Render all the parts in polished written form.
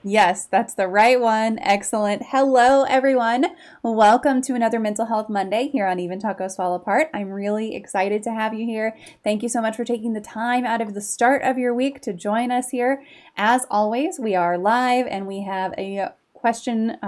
Yes, that's the right one. Excellent. Hello, everyone. Welcome to another Mental Health Monday here on Even Tacos Fall Apart. I'm really excited to have you here. Thank you so much for taking the time out of the start of your week to join us here. As always, we are live and we have a question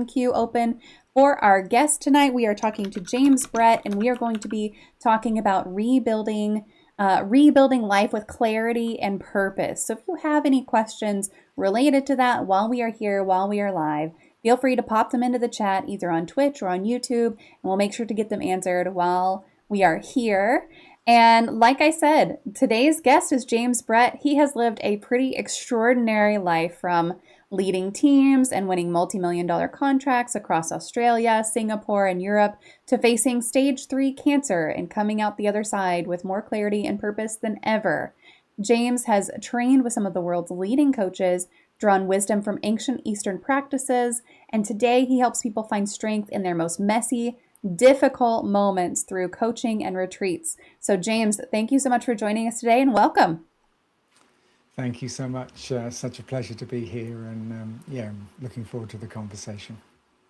queue open for our guest tonight. We are talking to James Brett, and we are going to be talking about rebuilding life with clarity and purpose. So if you have any questions related to that while we are here, while we are live, feel free to pop them into the chat either on Twitch or on YouTube, and we'll make sure to get them answered while we are here. And like I said, today's guest is James Brett. He has lived a pretty extraordinary life, from leading teams and winning multi-million-dollar contracts across Australia, Singapore, and Europe, to facing stage 3 cancer and coming out the other side with more clarity and purpose than ever. James has trained with some of the world's leading coaches, drawn wisdom from ancient Eastern practices, and today he helps people find strength in their most messy, difficult moments through coaching and retreats. So, James, thank you so much for joining us today, and welcome. Thank you so much. Such a pleasure to be here, and I'm looking forward to the conversation.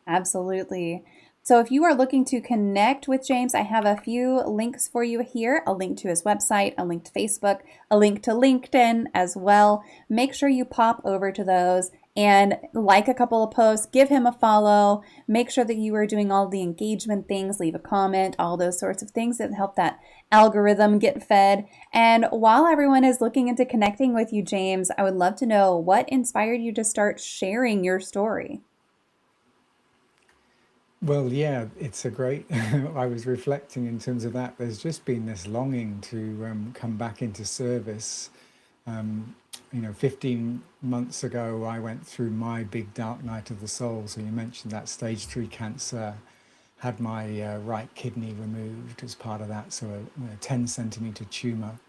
Absolutely. So if you are looking to connect with James, I have a few links for you here, a link to his website, a link to Facebook, a link to LinkedIn as well. Make sure you pop over to those and like a couple of posts, give him a follow, make sure that you are doing all the engagement things, leave a comment, all those sorts of things that help that algorithm get fed. And while everyone is looking into connecting with you, James, I would love to know what inspired you to start sharing your story. Well, yeah, it's a great. I was reflecting in terms of that. There's just been this longing to come back into service. 15 months ago, I went through my big dark night of the soul. So you mentioned that stage 3 cancer, had my right kidney removed as part of that. So a 10 centimeter tumor.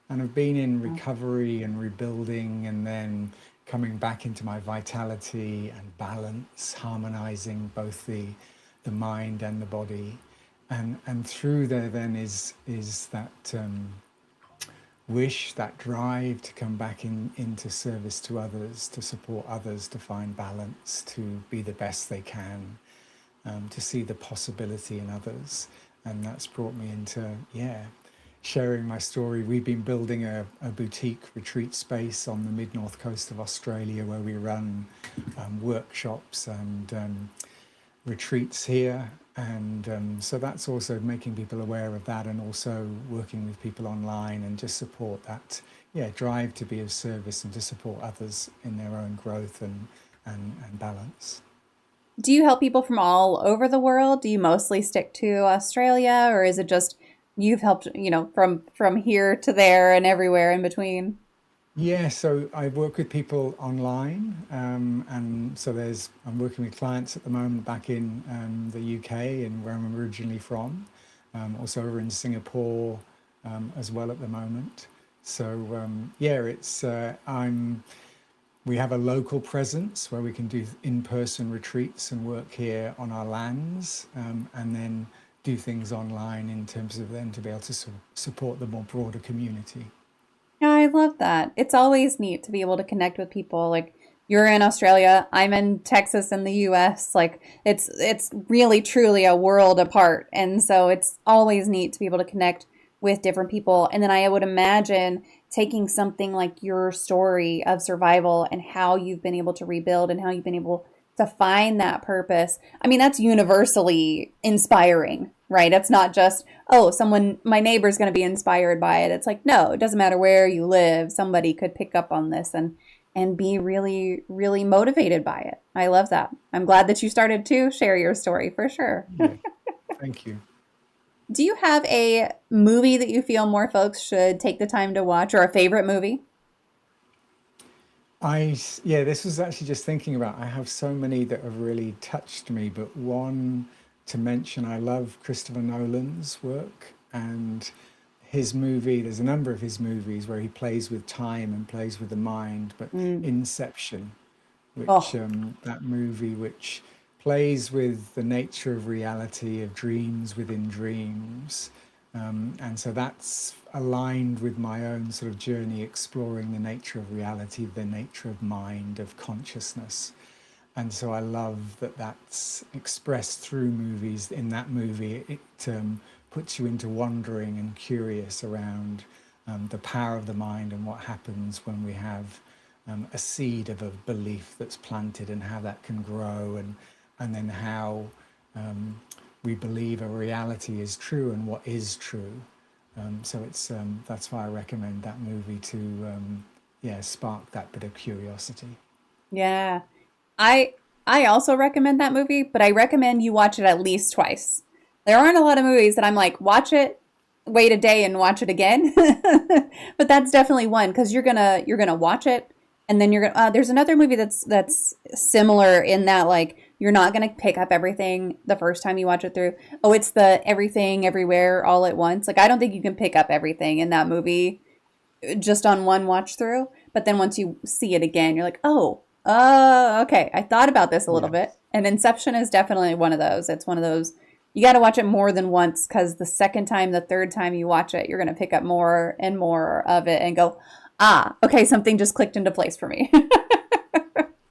And I've been in recovery and rebuilding, and then coming back into my vitality and balance, harmonizing both the mind and the body. And through there then is that wish, that drive to come back into service to others, to support others, to find balance, to be the best they can, to see the possibility in others. And that's brought me into, sharing my story. We've been building a boutique retreat space on the mid-north coast of Australia, where we run workshops and retreats here. And so that's also making people aware of that, and also working with people online, and just support that drive to be of service and to support others in their own growth and balance. Do you help people from all over the world? Do you mostly stick to Australia, or is it just you've helped, from here to there and everywhere in between? Yeah, so I work with people online, and so I'm working with clients at the moment back in the UK, and where I'm originally from, also over in Singapore as well at the moment. So it's we have a local presence where we can do in-person retreats and work here on our lands, and then do things online in terms of then to be able to support the more broader community. Yeah, I love that. It's always neat to be able to connect with people. Like, you're in Australia, I'm in Texas in the US. Like, it's really truly a world apart. And so it's always neat to be able to connect with different people. And then I would imagine taking something like your story of survival and how you've been able to rebuild and how you've been able to find that purpose. I mean, that's universally inspiring, right? It's not just, oh, my neighbor's going to be inspired by it. It's like, no, it doesn't matter where you live. Somebody could pick up on this and be really, really motivated by it. I love that. I'm glad that you started to share your story for sure. Yeah, thank you. Do you have a movie that you feel more folks should take the time to watch, or a favorite movie? This was actually just thinking about. I have so many that have really touched me, but one to mention, I love Christopher Nolan's work and his movie. There's a number of his movies where he plays with time and plays with the mind, but Mm. Inception, which Oh, that movie which plays with the nature of reality, of dreams within dreams, And so that's aligned with my own sort of journey exploring the nature of reality, the nature of mind, of consciousness. And so I love that that's expressed through movies. In that movie, it puts you into wondering and curious around the power of the mind and what happens when we have a seed of a belief that's planted and how that can grow, and then how we believe a reality is true and what is true. So it's that's why I recommend that movie to yeah, spark that bit of curiosity. Yeah. I I also recommend that movie, but I recommend you watch it at least twice. There aren't a lot of movies that I'm like, watch it, wait a day and watch it again. But that's definitely one because you're gonna watch it and then you're gonna there's another movie that's similar in that like you're not gonna pick up everything the first time you watch it through. Oh, it's the Everything Everywhere All at Once. Like I don't think you can pick up everything in that movie just on one watch through. But then once you see it again, you're like, okay. I thought about this a little bit. Yes. And Inception is definitely one of those. It's one of those, you got to watch it more than once because the second time, the third time you watch it, you're going to pick up more and more of it and go, okay, something just clicked into place for me.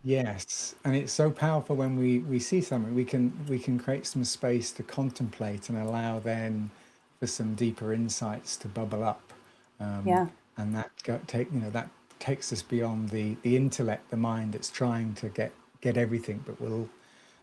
Yes, and it's so powerful when we see something, we can create some space to contemplate and allow then for some deeper insights to bubble up, um, Yeah. and that take that takes us beyond the intellect, the mind that's trying to get everything, but will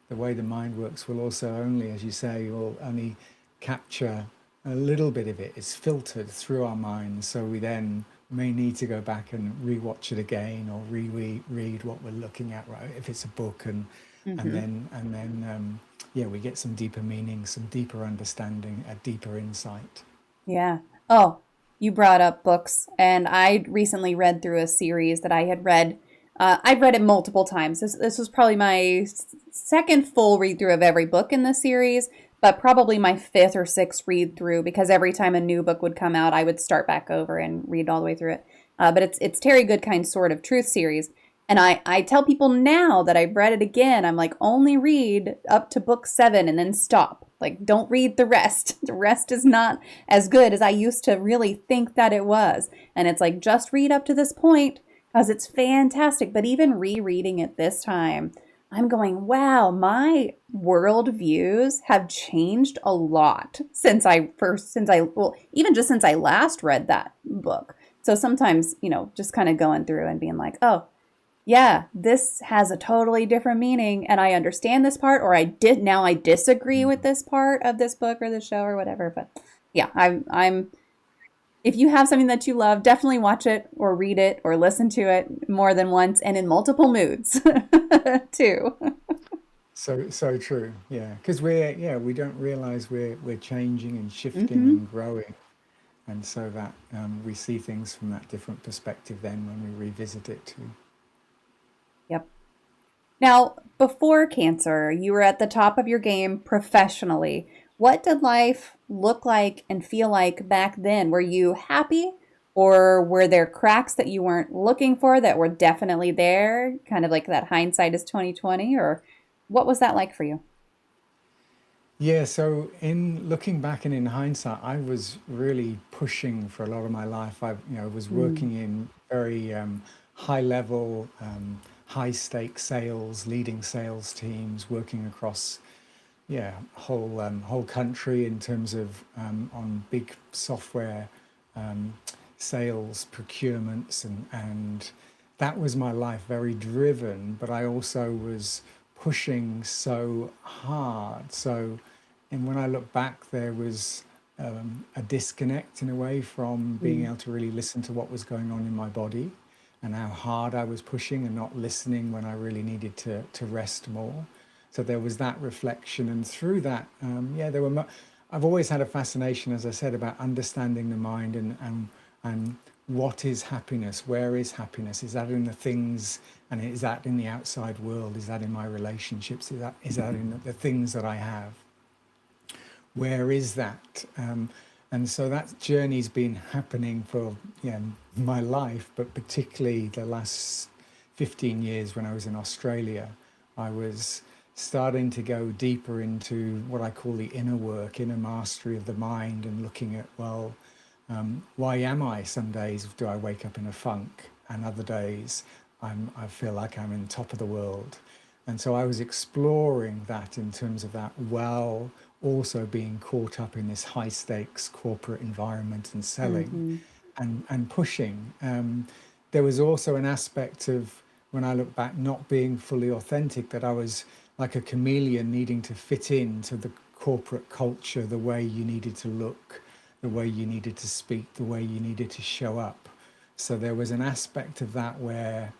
the way the mind works will also only, as you say, will only capture a little bit of it. It's filtered through our minds, so we then may need to go back and rewatch it again or reread what we're looking at, right? If it's a book, and Hmm. then yeah, we get some deeper meaning, some deeper understanding, a deeper insight. Yeah. Oh, you brought up books, and I recently read through a series that I had read. I've read it multiple times. This was probably my second full read through of every book in the series, but probably my fifth or sixth read through because every time a new book would come out, I would start back over and read all the way through it. But it's Terry Goodkind's Sword of Truth series, and I tell people now that I've read it again, I'm like, only read up to book seven and then stop. Like, don't read the rest. The rest is not as good as I used to really think that it was. And it's like, just read up to this point because it's fantastic. But even rereading it this time, I'm going, wow, my world views have changed a lot well, even just since I last read that book. So sometimes, just kind of going through and being like, oh, yeah, this has a totally different meaning and I understand this part or I disagree with this part of this book or the show or whatever. But yeah, I'm if you have something that you love, definitely watch it or read it or listen to it more than once and in multiple moods too. So true, yeah, because we don't realize we're changing and shifting Hmm. and growing, and so that we see things from that different perspective then when we revisit it too. Yep. Now, before cancer, you were at the top of your game professionally. What did life look like and feel like back then? Were you happy or were there cracks that you weren't looking for that were definitely there? Kind of like that hindsight is 2020 or what was that like for you? Yeah, so in looking back and in hindsight, I was really pushing for a lot of my life. I was Mm, working in very high level, high stake sales, leading sales teams, working across yeah whole country in terms of on big software sales procurements, and that was my life, very driven, but I also was pushing so hard. So and when I look back, there was a disconnect in a way from being mm, able to really listen to what was going on in my body and how hard I was pushing and not listening when I really needed to rest more. So there was that reflection, and through that, yeah, I've always had a fascination, as I said, about understanding the mind and what is happiness? Where is happiness? Is that in the things, and is that in the outside world? Is that in my relationships? Is that in the things that I have? Where is that? And so that journey's been happening for my life, but particularly the last 15 years when I was in Australia, I was starting to go deeper into what I call the inner work, inner mastery of the mind, and looking at, well, why am I? Some days do I wake up in a funk, and other days I feel like I'm in top of the world. And so I was exploring that in terms of that, while also being caught up in this high stakes corporate environment and selling Mm-hmm. and pushing. There was also an aspect of, when I look back, not being fully authentic, that I was like a chameleon needing to fit into the corporate culture, the way you needed to look, the way you needed to speak, the way you needed to show up. So there was an aspect of that where,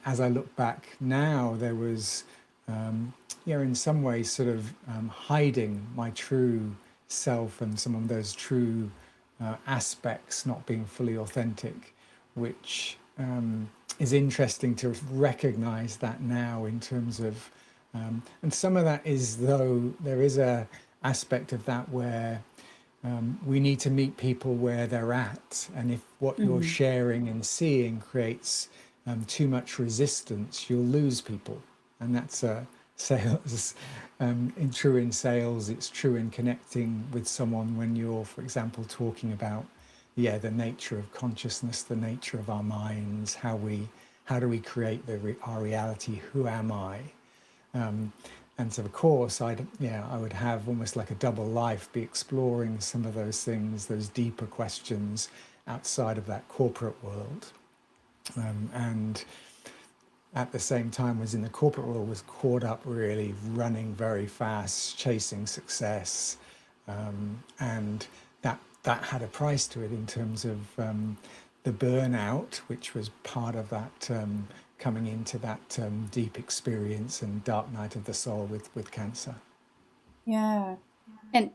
as I look back now, there was, in some ways, sort of hiding my true self and some of those true aspects not being fully authentic, which is interesting to recognize that now in terms of, and some of that is, though, there is a aspect of that where we need to meet people where they're at. And if what you're Mm-hmm. sharing and seeing creates too much resistance, you'll lose people. And that's sales. True in sales, it's true in connecting with someone when you're, for example, talking about, yeah, the nature of consciousness, the nature of our minds, how do we create our reality? Who am I? Um, and so, of course, I would have almost like a double life, be exploring some of those things, those deeper questions outside of that corporate world. And at the same time, was in the corporate world, was caught up really running very fast, chasing success, and that had a price to it in terms of the burnout, which was part of that, coming into that deep experience and dark night of the soul with cancer. Yeah. And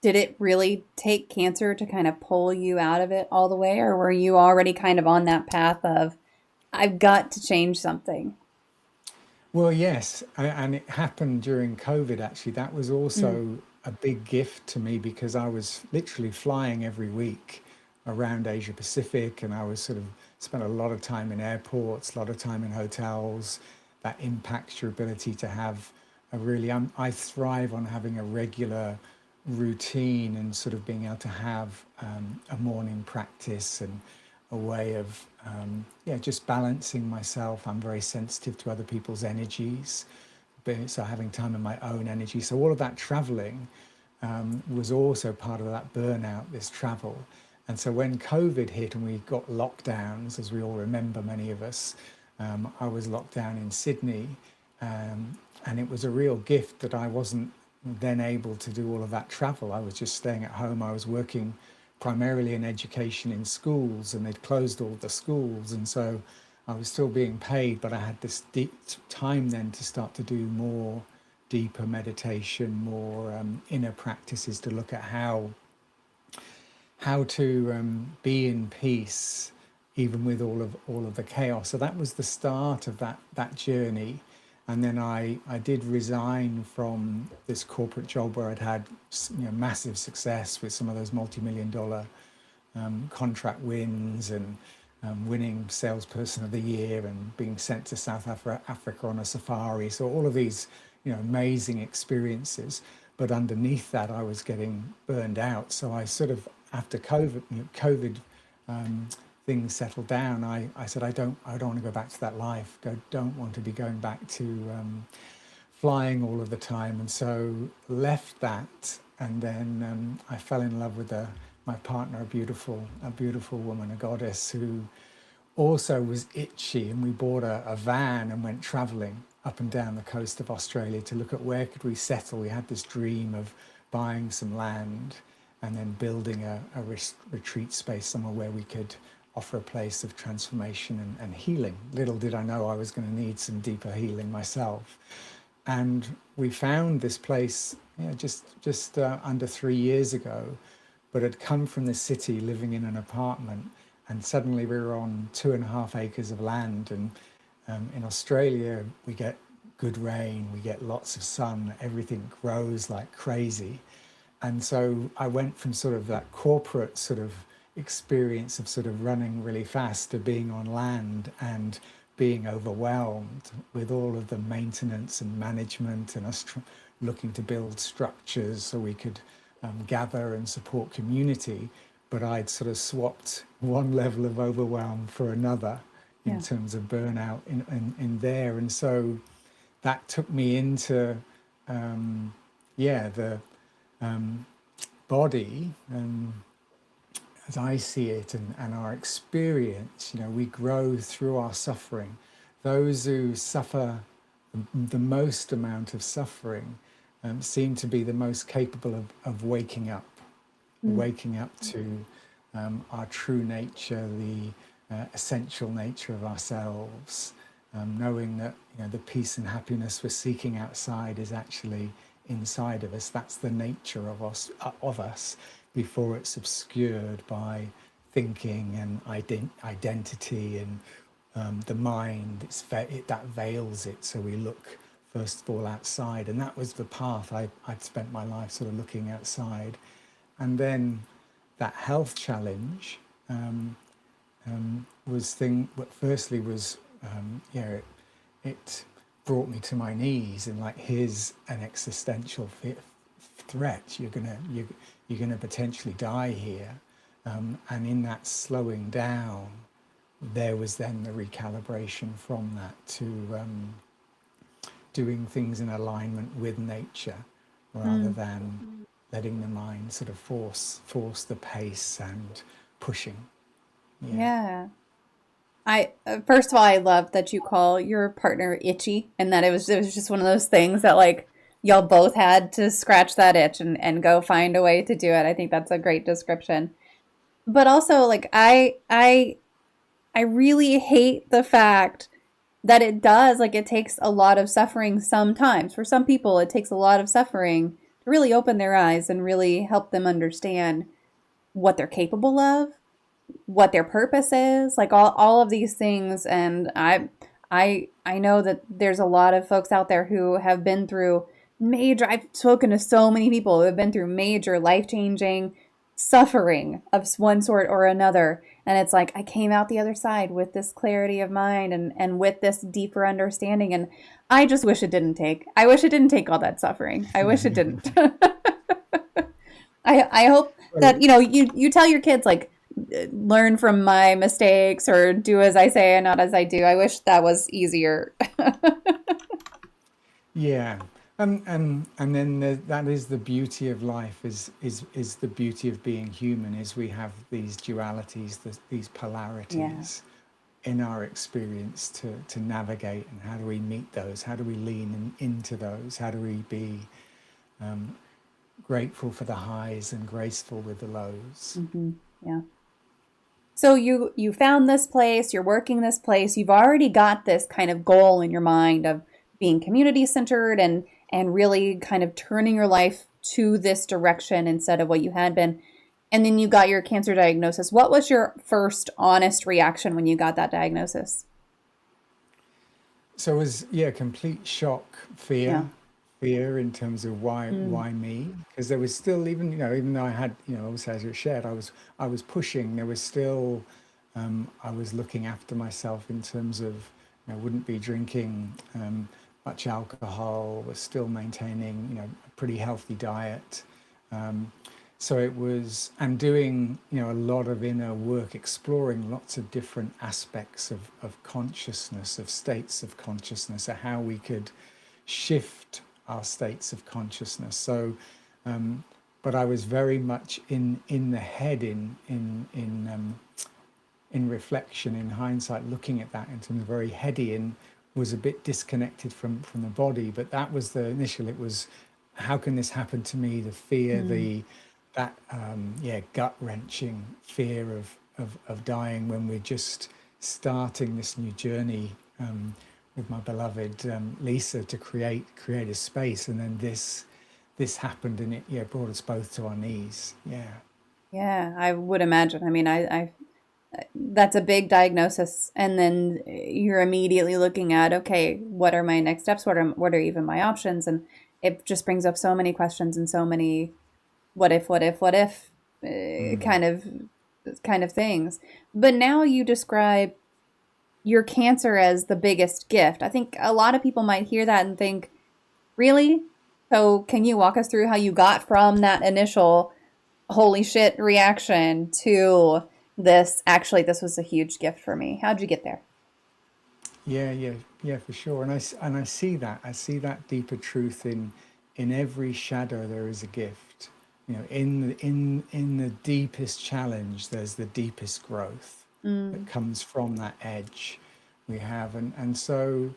did it really take cancer to kind of pull you out of it all the way, or were you already kind of on that path of, I've got to change something? Well, yes, and it happened during COVID, actually. That was Mm. also a big gift to me because I was literally flying every week around Asia Pacific, and I was sort of spent a lot of time in airports, a lot of time in hotels. That impacts your ability to have a really, I thrive on having a regular routine and sort of being able to have a morning practice and a way of just balancing myself. I'm very sensitive to other people's energies, but so having time in my own energy. So all of that traveling was also part of that burnout, this travel. And so when COVID hit and we got lockdowns, as we all remember, many of us, I was locked down in Sydney, and it was a real gift that I wasn't then able to do all of that travel. I was just staying at home. I was working primarily in education in schools, and they'd closed all the schools. And so I was still being paid, but I had this deep time then to start to do more deeper meditation, more inner practices to look at how to be in peace even with all of the chaos. So that was the start of that journey. And then I did resign from this corporate job where I'd had massive success with some of those multi-million-dollar contract wins, and winning salesperson of the year and being sent to South Africa on a safari. So all of these amazing experiences. But underneath that, I was getting burned out. So I sort of, after COVID things settled down, I said, I don't want to go back to that life. Don't want to be going back to flying all of the time. And so left that. And then I fell in love with my partner, a beautiful woman, a goddess, who also was itchy. And we bought a van and went traveling up and down the coast of Australia to look at where could we settle. We had this dream of buying some land and then building a retreat space somewhere where we could offer a place of transformation and healing. Little did I know I was going to need some deeper healing myself. And we found this place just under 3 years ago, but had come from the city living in an apartment, and suddenly we were on 2.5 acres of land. And in Australia, we get good rain, we get lots of sun, everything grows like crazy. And so I went from sort of that corporate sort of experience of sort of running really fast to being on land and being overwhelmed with all of the maintenance and management, and us looking to build structures so we could gather and support community. But I'd sort of swapped one level of overwhelm for another in Yeah. terms of burnout in there. And so that took me into, the body. As I see it, and our experience, we grow through our suffering. Those who suffer the most amount of suffering seem to be the most capable of Mm. waking up to our true nature, the essential nature of ourselves, knowing that the peace and happiness we're seeking outside is actually inside of us. That's the nature of us before it's obscured by thinking and identity and the mind. That veils it, so we look first of all outside, and that was the path I'd spent my life sort of looking outside. And then that health challenge firstly was it brought me to my knees, and like, here's an existential threat. You're gonna potentially die here, and in that slowing down, there was then the recalibration from that to doing things in alignment with nature, rather Mm. than letting the mind sort of force the pace and pushing. Yeah. Yeah. I first of all, I love that you call your partner itchy, and that it was just one of those things that like y'all both had to scratch that itch and go find a way to do it. I think that's a great description. But also, like, I really hate the fact that it does, like, it takes a lot of suffering sometimes. For some people, it takes a lot of suffering to really open their eyes and really help them understand what they're capable of, what their purpose is, like all of these things. And I know that there's a lot of folks out there who have been through major, I've spoken to so many people who have been through major life-changing suffering of one sort or another. And it's like I came out the other side with this clarity of mind and with this deeper understanding. And I just wish it didn't take. I wish it didn't take all that suffering. I wish it didn't. I hope Well, that you tell your kids, like, learn from my mistakes or do as I say and not as I do. I wish that was easier. yeah. And then that is the beauty of life, is the beauty of being human, is we have these dualities, these Yeah. polarities in our experience to navigate. And how do we meet those? How do we lean into those? How do we be grateful for the highs and graceful with the lows? Hmm. Yeah. So you found this place, you're working this place, you've already got this kind of goal in your mind of being community centered and really kind of turning your life to this direction instead of what you had been. And then you got your cancer diagnosis. What was your first honest reaction when you got that diagnosis? So it was, complete shock, Yeah. fear in terms of Mm. why me? Because there was still, even though I had, obviously, as you shared, I was pushing. There was still, I was looking after myself in terms of, wouldn't be drinking much alcohol. Was still maintaining, a pretty healthy diet. Um, so it was, and doing, a lot of inner work, exploring lots of different aspects of consciousness, of states of consciousness, of how we could shift our states of consciousness. So, but I was very much in the head, in reflection, in hindsight, looking at that in terms of very heady, and was a bit disconnected from the body. But that was the initial. It was, how can this happen to me? The fear, Mm. gut wrenching fear of dying when we're just starting this new journey with my beloved Lisa to create a space, and then this happened, and it brought us both to our knees. Yeah. Yeah, I would imagine. I mean, I that's a big diagnosis, and then you're immediately looking at, okay, what are my next steps? What are even my options? And it just brings up so many questions and so many what if Mm. kind of things. But now you describe your cancer as the biggest gift. I think a lot of people might hear that and think, really? So, can you walk us through how you got from that initial holy shit reaction to this? Actually, this was a huge gift for me. How'd you get there? Yeah, yeah, yeah, for sure. And I see that. I see that deeper truth in every shadow there is a gift. You know, in the deepest challenge, there's the deepest growth that Mm, comes from that edge we have. And so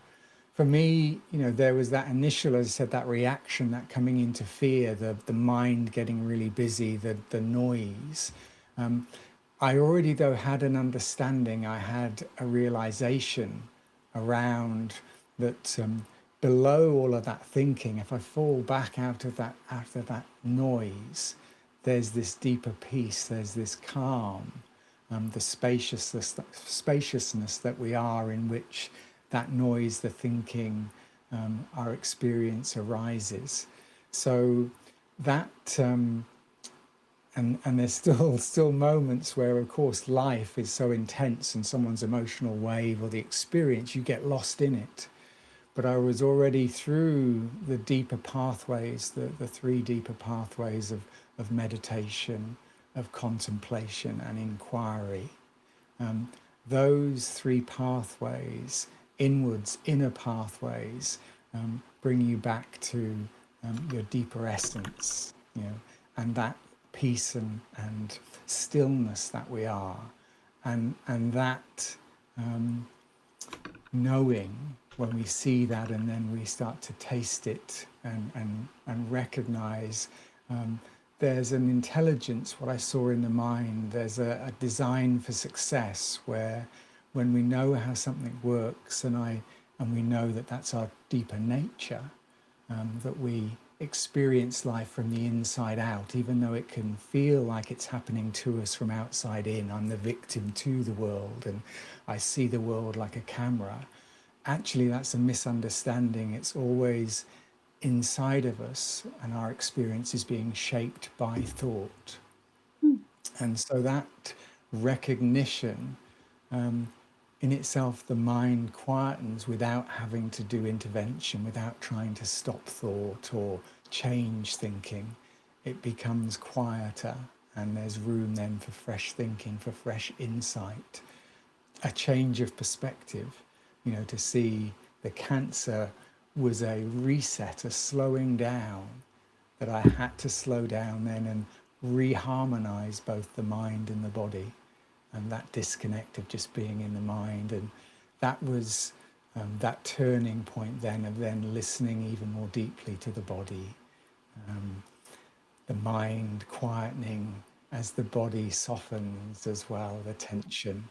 for me, you know, there was that initial, as I said, that reaction, that coming into fear, the mind getting really busy, the noise. I already, though, had an understanding, I had a realization around that below all of that thinking, if I fall back out of that, after that noise, there's this deeper peace, there's this calm, the spaciousness that we are, in which that noise, the thinking, our experience arises. So that and there's still moments where, of course, life is so intense and someone's emotional wave or the experience, you get lost in it. But I was already through the deeper pathways, the three deeper pathways of meditation, of contemplation and inquiry. um, those three pathways, inwards, inner pathways, bring you back to your deeper essence, you know, and that peace and stillness that we are, and that knowing when we see that, and then we start to taste it and recognize there's an intelligence, what I saw in the mind, there's a design for success, where when we know how something works, and we know that that's our deeper nature, that we experience life from the inside out, even though it can feel like it's happening to us from outside in. I'm the victim to the world, and I see the world like a camera. Actually, that's a misunderstanding. It's always inside of us, and our experience is being shaped by thought. mm, And so that recognition, in itself, the mind quietens without having to do intervention, without trying to stop thought or change thinking. It becomes quieter, and there's room then for fresh thinking, for fresh insight, a change of perspective, you know, to see the cancer was a reset, a slowing down, that I had to slow down then and reharmonize both the mind and the body, and that disconnect of just being in the mind. And that was that turning point then of then listening even more deeply to the body, the mind quietening as the body softens as well, the tension.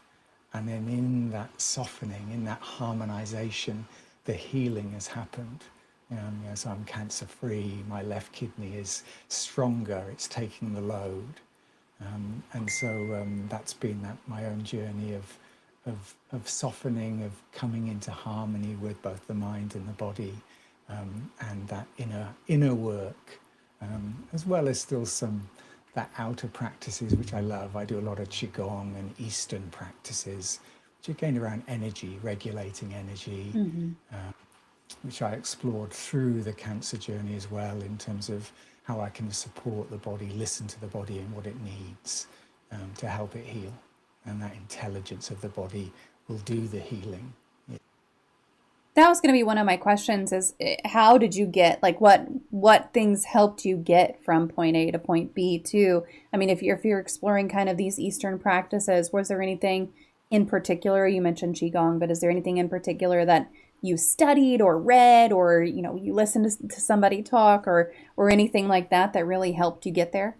And then in that softening, in that harmonization, the healing has happened. So I'm cancer free, my left kidney is stronger, it's taking the load. And so that's been my own journey of softening, of coming into harmony with both the mind and the body, and that inner work, as well as still some that outer practices which I love. I do a lot of qigong and Eastern practices, which are again around energy, regulating energy, mhm. which I explored through the cancer journey as well, in terms of how I can support the body, listen to the body and what it needs, to help it heal. And that intelligence of the body will do the healing. That was going to be one of my questions is how did you get like what things helped you get from point A to point B too? I mean, if you're exploring kind of these Eastern practices, was there anything in particular? You mentioned Qigong, but is there anything in particular that you studied or read or you listened to somebody talk or anything like that that really helped you get there?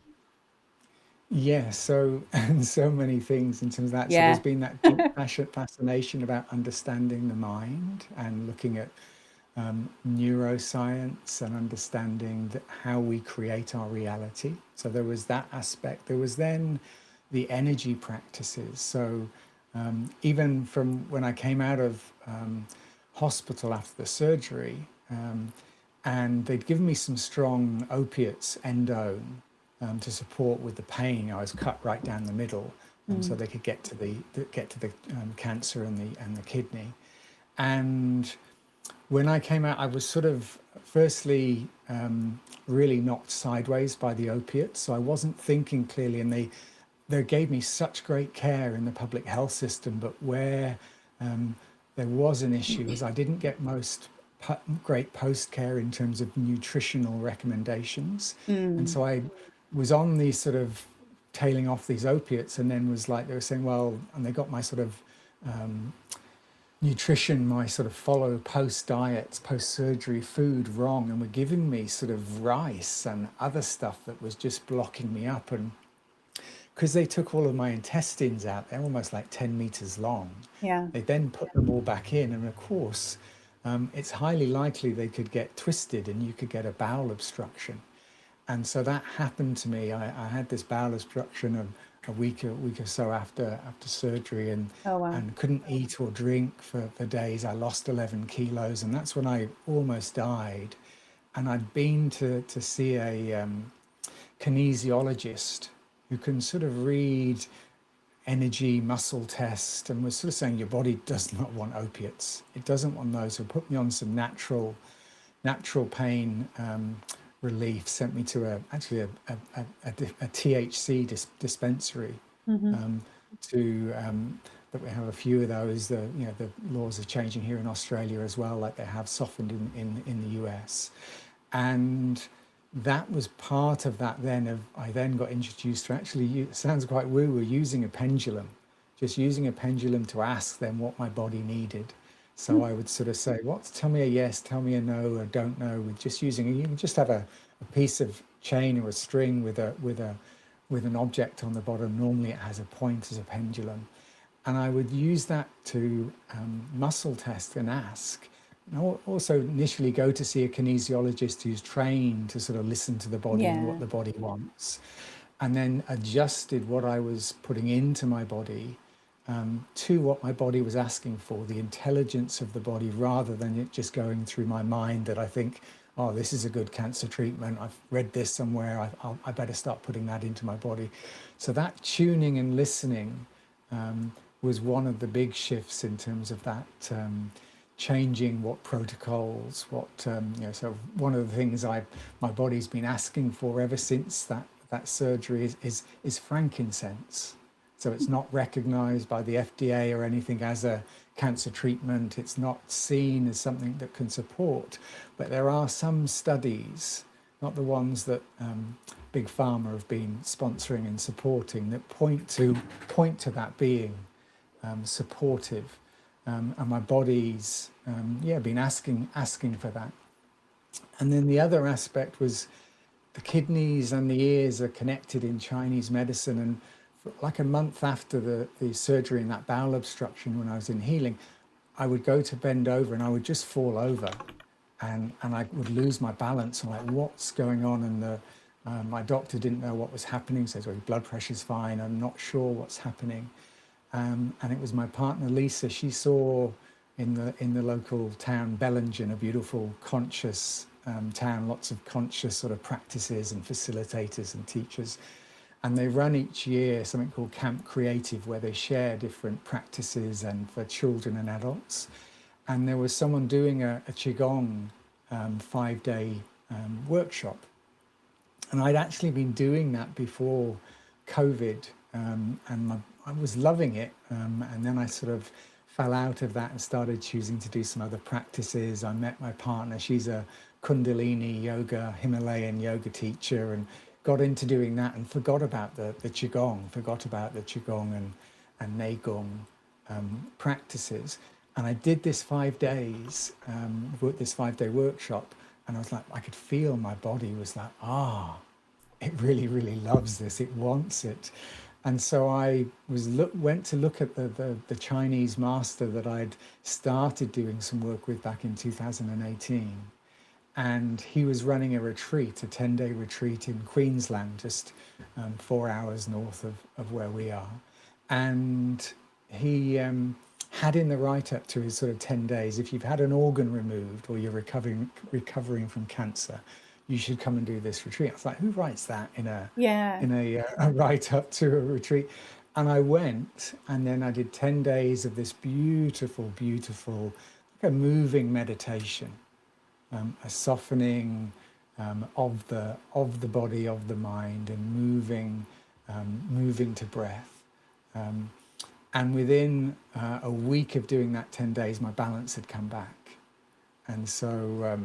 Yeah, so and so many things in terms of that. So there's Yeah. been that deep passion, fascination about understanding the mind and looking at neuroscience and understanding how we create our reality. So there was that aspect. There was then the energy practices. So even from when I came out of hospital after the surgery, and they'd given me some strong opiates, endone, to support with the pain. I was cut right down the middle, so Mm. they could get to the cancer and the kidney. And when I came out, I was sort of firstly really knocked sideways by the opiates. So I wasn't thinking clearly, and they gave me such great care in the public health system. But where um, there was an issue is I didn't get most great post care in terms of nutritional recommendations, and Mm. so I was on these sort of tailing off these opiates, and then was like they were saying, well, and they got my sort of nutrition, my sort of follow post diets, post surgery food wrong, and were giving me sort of rice and other stuff that was just blocking me up. And because they took all of my intestines out, they're almost like 10 meters long. Yeah. They then put them all back in, and of course, it's highly likely they could get twisted and you could get a bowel obstruction. And so that happened to me. I had this bowel obstruction a week or so after surgery, Oh, wow. and couldn't eat or drink for days. I lost 11 kilos, and that's when I almost died. And I'd been to see a kinesiologist who can sort of read energy muscle test, and was sort of saying your body does not want opiates. It doesn't want those. So put me on some natural pain relief, sent me to a THC dispensary, Mm-hmm. um, to that we have a few of those. The laws are changing here in Australia as well, like they have softened in the US. And that was part of that then of I then got introduced to actually, it sounds quite woo-woo, using a pendulum, just using a pendulum to ask them what my body needed. So I would sort of say, tell me a yes, tell me a no, or don't know, with just using, you can just have a piece of chain or a string with an object on the bottom. Normally it has a point as a pendulum. And I would use that to muscle test and ask. And also initially go to see a kinesiologist who's trained to sort of listen to the body and Yeah. what the body wants. And then adjusted what I was putting into my body to what my body was asking for, the intelligence of the body, rather than it just going through my mind that I think, oh, this is a good cancer treatment. I've read this somewhere. I better start putting that into my body. So that tuning and listening was one of the big shifts in terms of that changing what protocols, So one of the things my body's been asking for ever since that surgery is frankincense. So it's not recognized by the FDA or anything as a cancer treatment. It's not seen as something that can support. But there are some studies, not the ones that Big Pharma have been sponsoring and supporting, that point to that being supportive. And my body's been asking for that. And then the other aspect was the kidneys and the ears are connected in Chinese medicine. And for like a month after the surgery and that bowel obstruction, when I was in healing, I would go to bend over and I would just fall over, and I would lose my balance. I'm like, what's going on? And my doctor didn't know what was happening. Says, well, your blood pressure's fine. I'm not sure what's happening. And it was my partner Lisa. She saw in the local town Bellingen, a beautiful conscious town, lots of conscious sort of practices and facilitators and teachers. And they run each year something called Camp Creative, where they share different practices and for children and adults. And there was someone doing a Qigong 5-day workshop. And I'd actually been doing that before COVID, and I was loving it. And then I sort of fell out of that and started choosing to do some other practices. I met my partner. She's a Kundalini yoga, Himalayan yoga teacher, and got into doing that and forgot about the Qigong and Neigong practices. And I did this 5 days, this 5-day workshop, and I was like, I could feel my body was like, it really, really loves this. It wants it. And so I went to look at the Chinese master that I'd started doing some work with back in 2018. And he was running a retreat, a 10-day retreat in Queensland, just 4 hours north of where we are. And he had in the write-up to his sort of 10 days, if you've had an organ removed or you're recovering from cancer, you should come and do this retreat. I was like, who writes that in Yeah. a write-up to a retreat? And I went, and then I did 10 days of this beautiful, beautiful, like a moving meditation, a softening of the body, of the mind, and moving to breath. Um, and within a week of doing that 10 days, my balance had come back. And so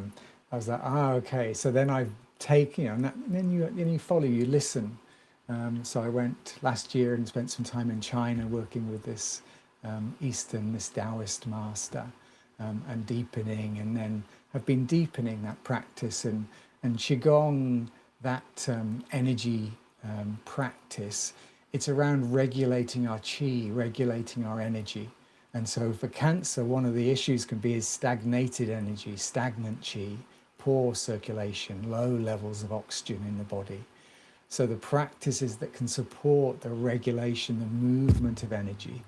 I was like, okay. So then I've taken, and then you follow, you listen. So I went last year and spent some time in China working with this this Taoist master, and deepening, and then have been deepening that practice, and Qigong, that energy practice. It's around regulating our chi, regulating our energy. And so for cancer, one of the issues can be is stagnated energy, stagnant chi, poor circulation, low levels of oxygen in the body. So the practices that can support the regulation, the movement of energy,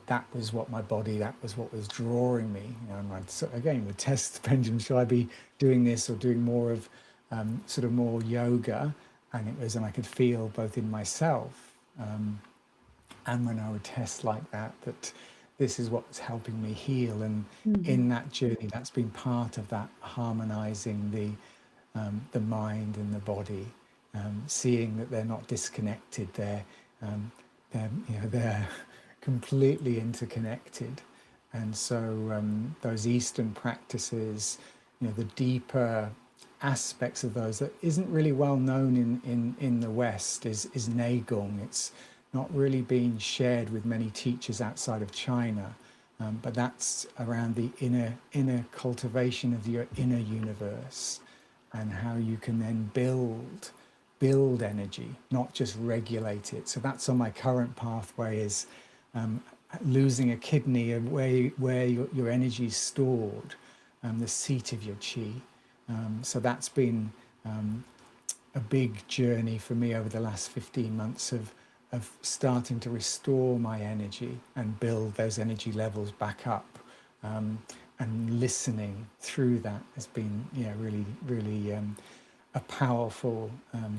that was what my body, that was what was drawing me. And again, would test Benjamin, should I be doing this or doing more of sort of more yoga? And I could feel both in myself and when I would test like that, that this is what's helping me heal. And Mhm. in that journey, that's been part of that harmonizing the mind and the body, seeing that they're not disconnected, they're completely interconnected. And so those Eastern practices, the deeper aspects of those that isn't really well known in the West is Neigong. It's not really being shared with many teachers outside of China, but that's around the inner cultivation of your inner universe, and how you can then build energy, not just regulate it. So that's on my current pathway, is losing a kidney, and where your energy is stored, the seat of your chi. So that's been a big journey for me over the last 15 months of starting to restore my energy and build those energy levels back up. And listening through that has been, really, really a powerful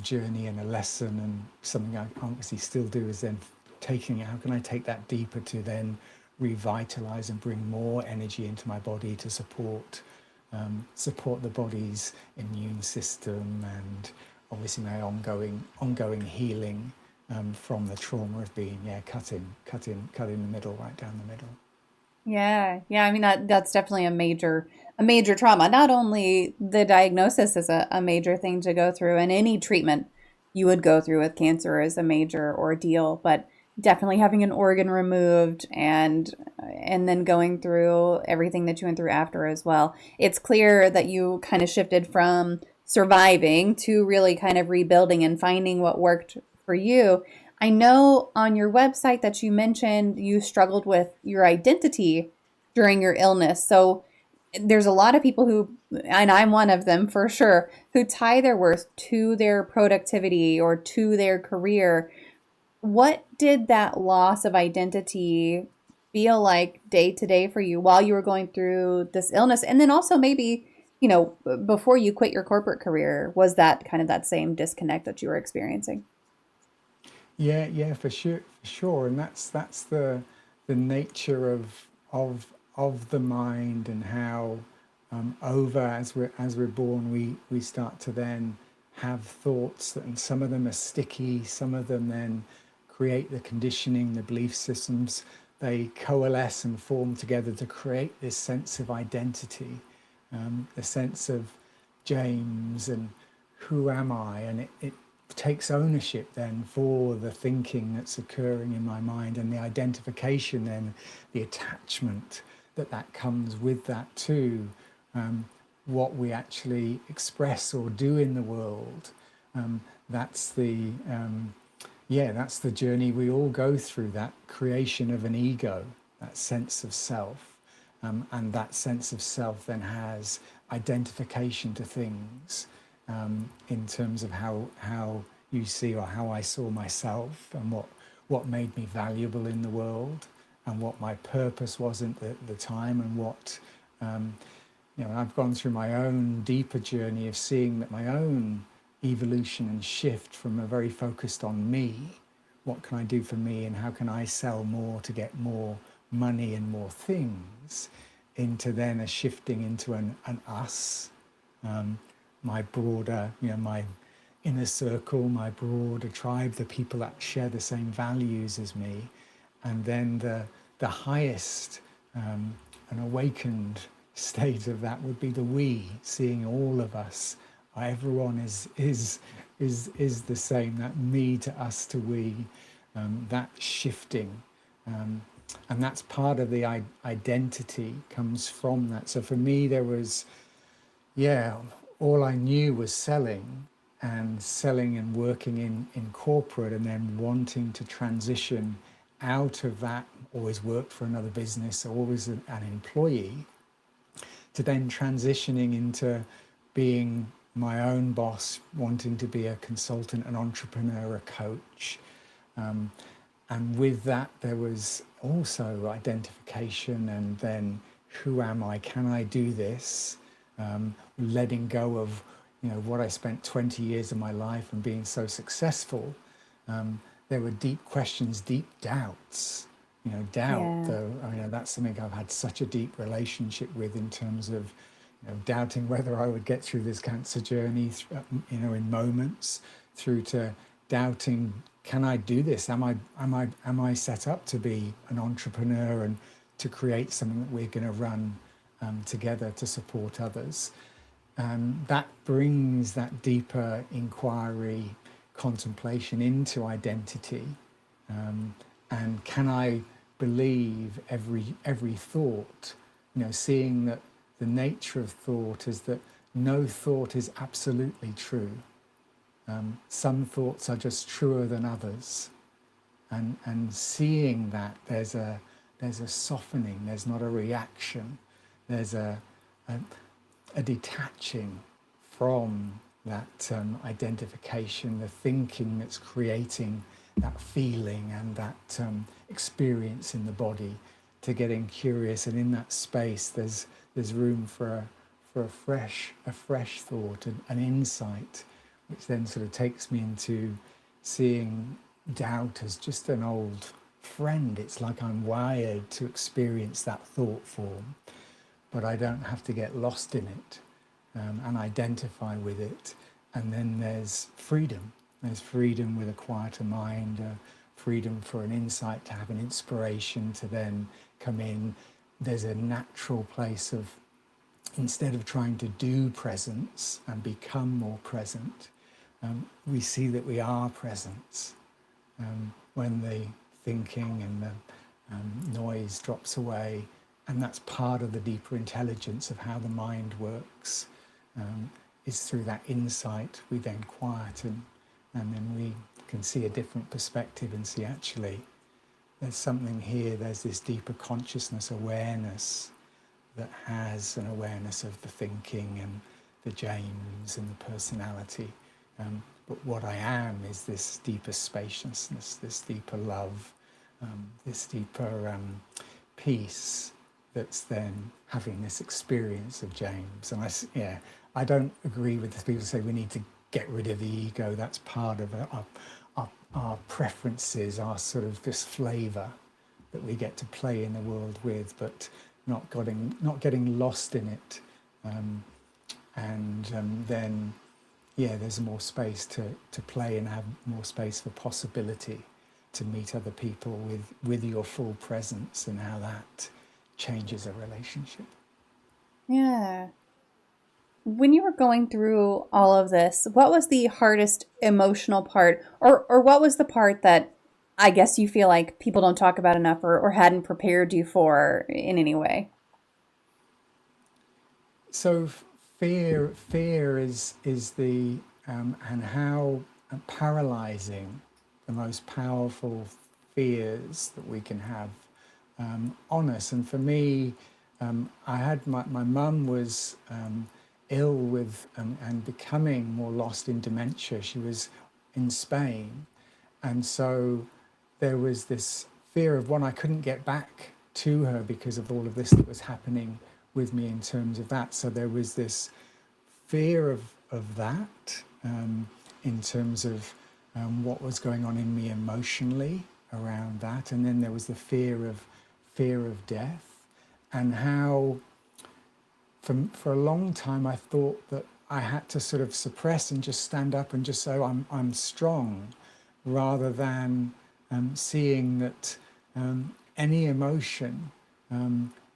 journey and a lesson, and something I obviously still do is then taking it, how can I take that deeper to then revitalize and bring more energy into my body to support the body's immune system, and obviously my ongoing healing from the trauma of being cut in the middle, right down the middle. Yeah, yeah. I mean that's definitely a major trauma. Not only the diagnosis is a major thing to go through, and any treatment you would go through with cancer is a major ordeal, but definitely having an organ removed and then going through everything that you went through after as well. It's clear that you kind of shifted from surviving to really kind of rebuilding and finding what worked for you. I know on your website that you mentioned you struggled with your identity during your illness. So there's a lot of people who, and I'm one of them for sure, who tie their worth to their productivity or to their career. What did that loss of identity feel like day to day for you while you were going through this illness? And then also maybe, before you quit your corporate career, was that kind of that same disconnect that you were experiencing? Yeah, for sure, and that's the nature of the mind, and how over as we're born, we start to then have thoughts, and some of them are sticky, some of them then create the conditioning, the belief systems. They coalesce and form together to create this sense of identity, the sense of James and who am I, and it takes ownership then for the thinking that's occurring in my mind, and the identification, then the attachment that comes with that too, what we actually express or do in the world. That's the journey we all go through, that creation of an ego, that sense of self. And that sense of self then has identification to things, in terms of how you see, or how I saw myself, and what made me valuable in the world, and what my purpose was at the time, and what I've gone through my own deeper journey of seeing that my own evolution and shift from a very focused on me, what can I do for me and how can I sell more to get more money and more things, into then a shifting into an us, my broader, my inner circle, my broader tribe, the people that share the same values as me, and then the highest, an awakened state of that would be the we, seeing all of us. Everyone is the same. That me to us to we, that shifting, and that's part of the identity comes from that. So for me, there was, yeah, all I knew was selling and working in corporate, and then wanting to transition out of that, always worked for another business, always an employee, to then transitioning into being my own boss, wanting to be a consultant, an entrepreneur, a coach. And with that, there was also identification, and then who am I? Can I do this? Letting go of what I spent 20 years of my life and being so successful. There were deep questions, deep doubts. Doubt, Yeah. though, that's something I've had such a deep relationship with, in terms of doubting whether I would get through this cancer journey, in moments, through to doubting, can I do this? Am I set up to be an entrepreneur and to create something that we're going to run together to support others? That brings that deeper inquiry, contemplation into identity. And can I believe every thought? Seeing that the nature of thought is that no thought is absolutely true. Some thoughts are just truer than others, and seeing that there's a softening. There's not a reaction. There's a detaching from that identification, the thinking that's creating that feeling and that experience in the body, to getting curious. And in that space, there's room for a fresh thought, an insight, which then sort of takes me into seeing doubt as just an old friend. It's like I'm wired to experience that thought form, but I don't have to get lost in it, and identify with it. And then there's freedom. There's freedom with a quieter mind, freedom for an insight, to have an inspiration to then come in. There's a natural place of, instead of trying to do presence and become more present, we see that we are presence. When the thinking and the noise drops away, and that's part of the deeper intelligence of how the mind works, is through that insight we then quieten, and then we can see a different perspective and see, actually, there's something here. There's this deeper consciousness, awareness, that has an awareness of the thinking and the James and the personality. But what I am is this deeper spaciousness, this deeper love, this deeper peace, that's then having this experience of James. And I don't agree with the people who say we need to get rid of the ego. That's part of our preferences, our sort of this flavour that we get to play in the world with, but not getting lost in it. Then, there's more space to play and have more space for possibility, to meet other people with your full presence, and how that changes a relationship. Yeah. When you were going through all of this, what was the hardest emotional part, or what was the part that I guess you feel like people don't talk about enough, or hadn't prepared you for in any way? So fear is the and how paralyzing the most powerful fears that we can have on us. And for me, I had my mum was ill with and becoming more lost in dementia. She was in Spain, and so there was this fear of, one, I couldn't get back to her because of all of this that was happening with me in terms of that. So there was this fear of that, in terms of what was going on in me emotionally around that, and then there was the fear of death, and how for a long time I thought that I had to sort of suppress and just stand up and just say, oh, I'm strong, rather than seeing that any emotion,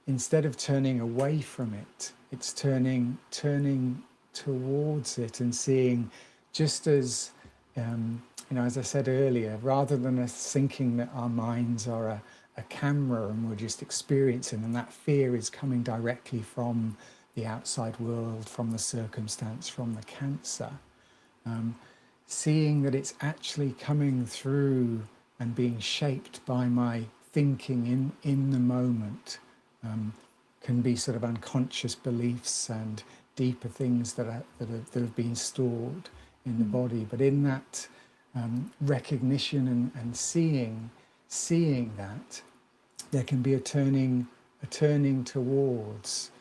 instead of turning away from it, it's turning towards it, and seeing, just as as I said earlier, rather than us thinking that our minds are a camera and we're just experiencing, and that fear is coming directly from the outside world, from the circumstance, from the cancer, seeing that it's actually coming through and being shaped by my thinking in the moment, can be sort of unconscious beliefs and deeper things that have been stored in the body. But in that recognition and seeing that, there can be a turning towards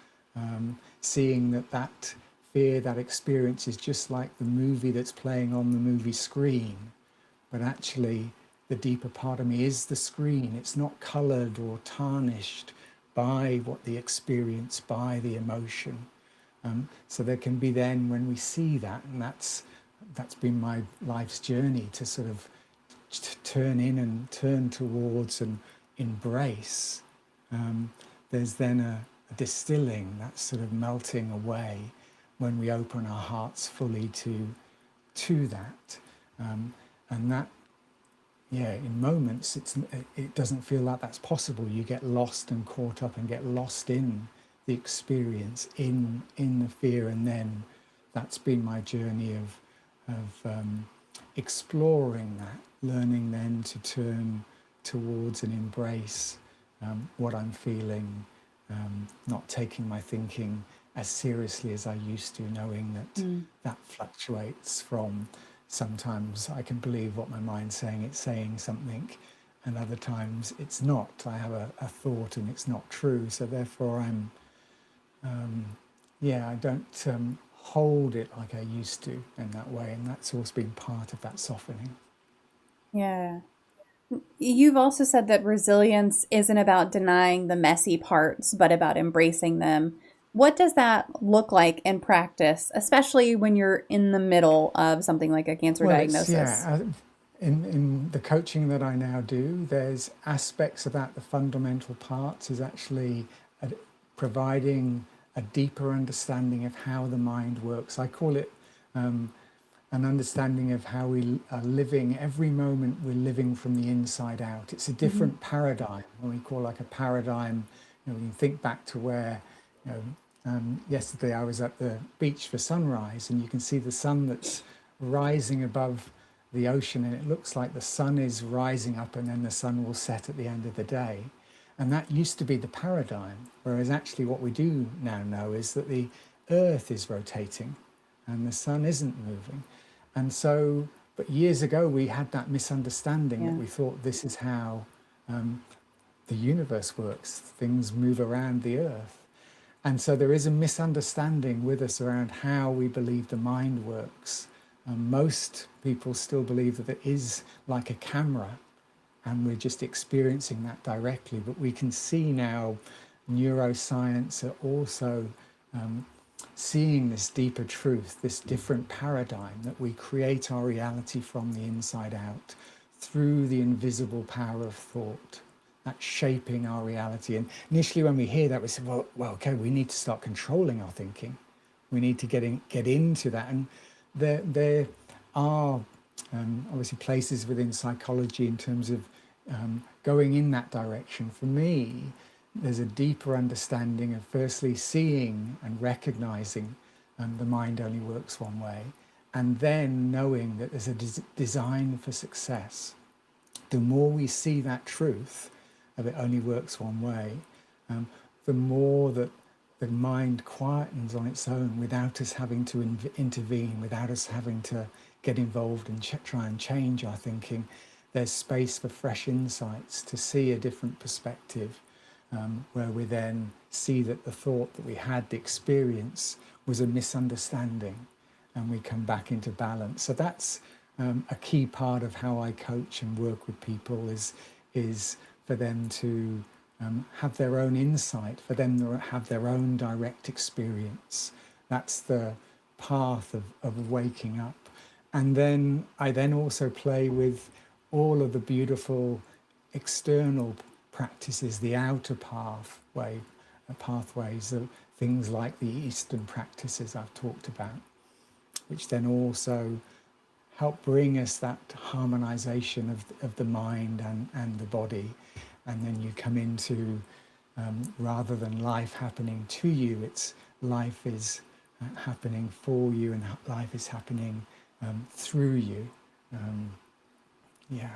seeing that fear, that experience is just like the movie that's playing on the movie screen, but actually the deeper part of me is the screen. It's not colored or tarnished by what the experience, by the emotion. So there can be then, when we see that, and that's been my life's journey, to sort of turn in and turn towards and embrace. There's then a distilling, that sort of melting away, when we open our hearts fully to that, and that, in moments it doesn't feel like that's possible. You get lost and caught up and get lost in the experience, in the fear, and then that's been my journey of exploring that, learning then to turn towards and embrace what I'm feeling, not taking my thinking as seriously as I used to, knowing that that fluctuates from, sometimes I can believe what my mind's saying, it's saying something, and other times it's not. I have a thought and it's not true, so therefore I don't hold it like I used to in that way, and that's always been part of that softening. Yeah. You've also said that resilience isn't about denying the messy parts, but about embracing them. What does that look like in practice, especially when you're in the middle of something like a cancer Well, it's, diagnosis? in the coaching that I now do, there's aspects about the fundamental parts is actually uh, providing a deeper understanding of how the mind works. I call it an understanding of how we are living. Every moment we're living from the inside out. It's a Hmm. different paradigm, what we call like a paradigm. We can think back to where, yesterday I was at the beach for sunrise, and you can see the sun that's rising above the ocean, and it looks like the sun is rising up and then the sun will set at the end of the day. And that used to be the paradigm, whereas actually what we do now know is that the earth is rotating and the sun isn't moving. And so, but years ago we had that misunderstanding that Yeah. we thought this is how the universe works, things move around the earth. And so there is a misunderstanding with us around how we believe the mind works. Most people still believe that it is like a camera and we're just experiencing that directly. But we can see now neuroscience are also seeing this deeper truth, this different paradigm, that we create our reality from the inside out through the invisible power of thought. That's shaping our reality. And initially when we hear that, we say, well, okay, we need to start controlling our thinking. We need to get into that. And there are obviously places within psychology in terms of going in that direction. For me, there's a deeper understanding of firstly seeing and recognizing the mind only works one way, and then knowing that there's a design for success. The more we see that truth of it only works one way, the more that the mind quietens on its own without us having to intervene, without us having to get involved and try and change our thinking. There's space for fresh insights, to see a different perspective, where we then see that the thought that we had, the experience, was a misunderstanding, and we come back into balance. So that's a key part of how I coach and work with people is for them to have their own insight, for them to have their own direct experience. That's the path of waking up. And then I then also play with all of the beautiful external practices, the outer pathways of things like the Eastern practices I've talked about, which then also help bring us that harmonization of the mind and the body. And then you come into, rather than life happening to you, it's life is happening for you, and life is happening through you. Yeah.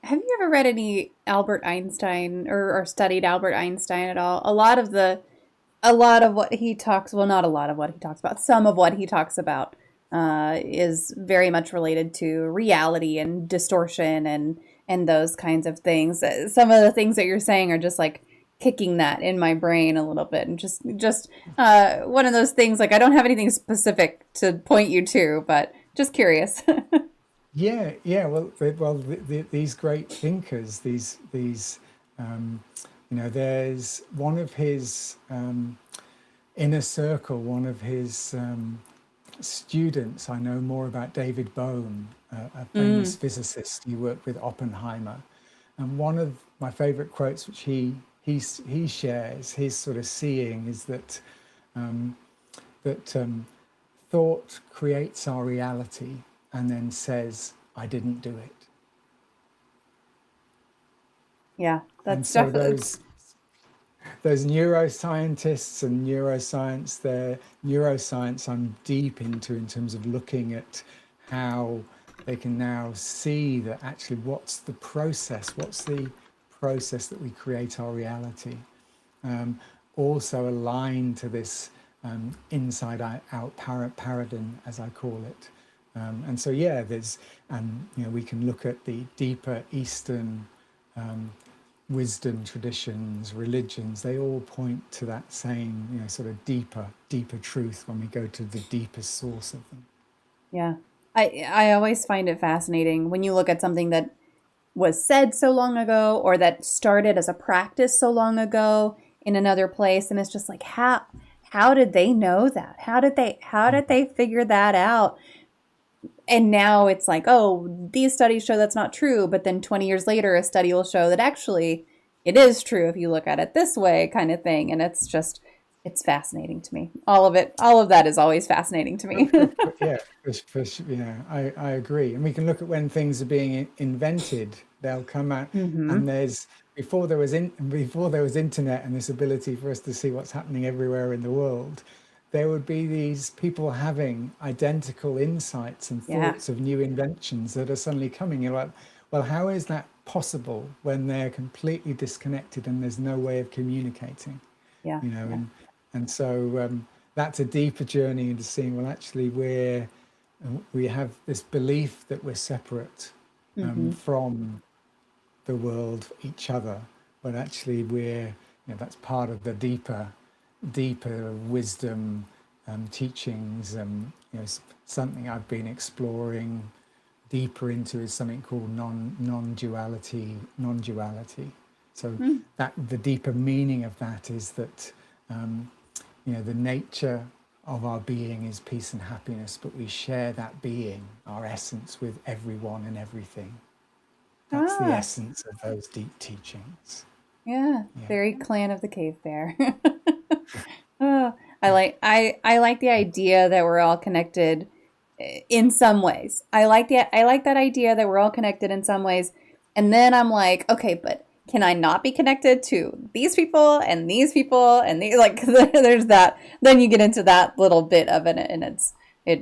Have you ever read any Albert Einstein or studied Albert Einstein at all? A lot of what he talks, well, not a lot of what he talks about, some of what he talks about is very much related to reality and distortion and those kinds of things. Some of the things that you're saying are just like kicking that in my brain a little bit, and just one of those things. Like I don't have anything specific to point you to, but just curious. Yeah, yeah. These great thinkers, there's one of his inner circle, one of his students. I know more about David Bohm, a famous Mm, physicist. He worked with Oppenheimer, and one of my favorite quotes, which he shares, his sort of seeing, is um, that thought creates our reality and then says, I didn't do it. yeah, And that's so definitely. those neuroscientists and neuroscience I'm deep into in terms of looking at how they can now see that actually what's the process that we create our reality, um, also aligned to this inside out paradigm, as I call it. And so, yeah, we can look at the deeper Eastern um, wisdom traditions, religions. They all point to that same, sort of deeper truth when we go to the deepest source of them. Yeah. I always find it fascinating when you look at something that was said so long ago or that started as a practice so long ago in another place, and it's just like how did they know that? How did they figure that out? And now it's like, oh, these studies show that's not true, but then 20 years later a study will show that actually it is true if you look at it this way, kind of thing. And it's fascinating to me. All of that is always fascinating to me. Yeah, I agree. And we can look at when things are being invented. They'll come out, and Hmm. there's before there was internet and this ability for us to see what's happening everywhere in the world, there would be these people having identical insights and Yeah. thoughts of new inventions that are suddenly coming. You're like, well, how is that possible when they're completely disconnected and there's no way of communicating? Yeah. you know, Yeah. and and so that's a deeper journey into seeing, well, actually we have this belief that we're separate Hmm. from the world, each other, but actually that's part of the deeper wisdom teachings. Something I've been exploring deeper into is something called non-duality. So Mm. that the deeper meaning of that is that um, the nature of our being is peace and happiness, but we share that being, our essence, with everyone and everything. That's the Ah, essence of those deep teachings. yeah. Yeah. Very clan of the cave bear. Oh, I like the idea that we're all connected in some ways. I like that idea that we're all connected in some ways. And then I'm like, okay, but can I not be connected to these people and these people and these like there's that. Then you get into that little bit of it and it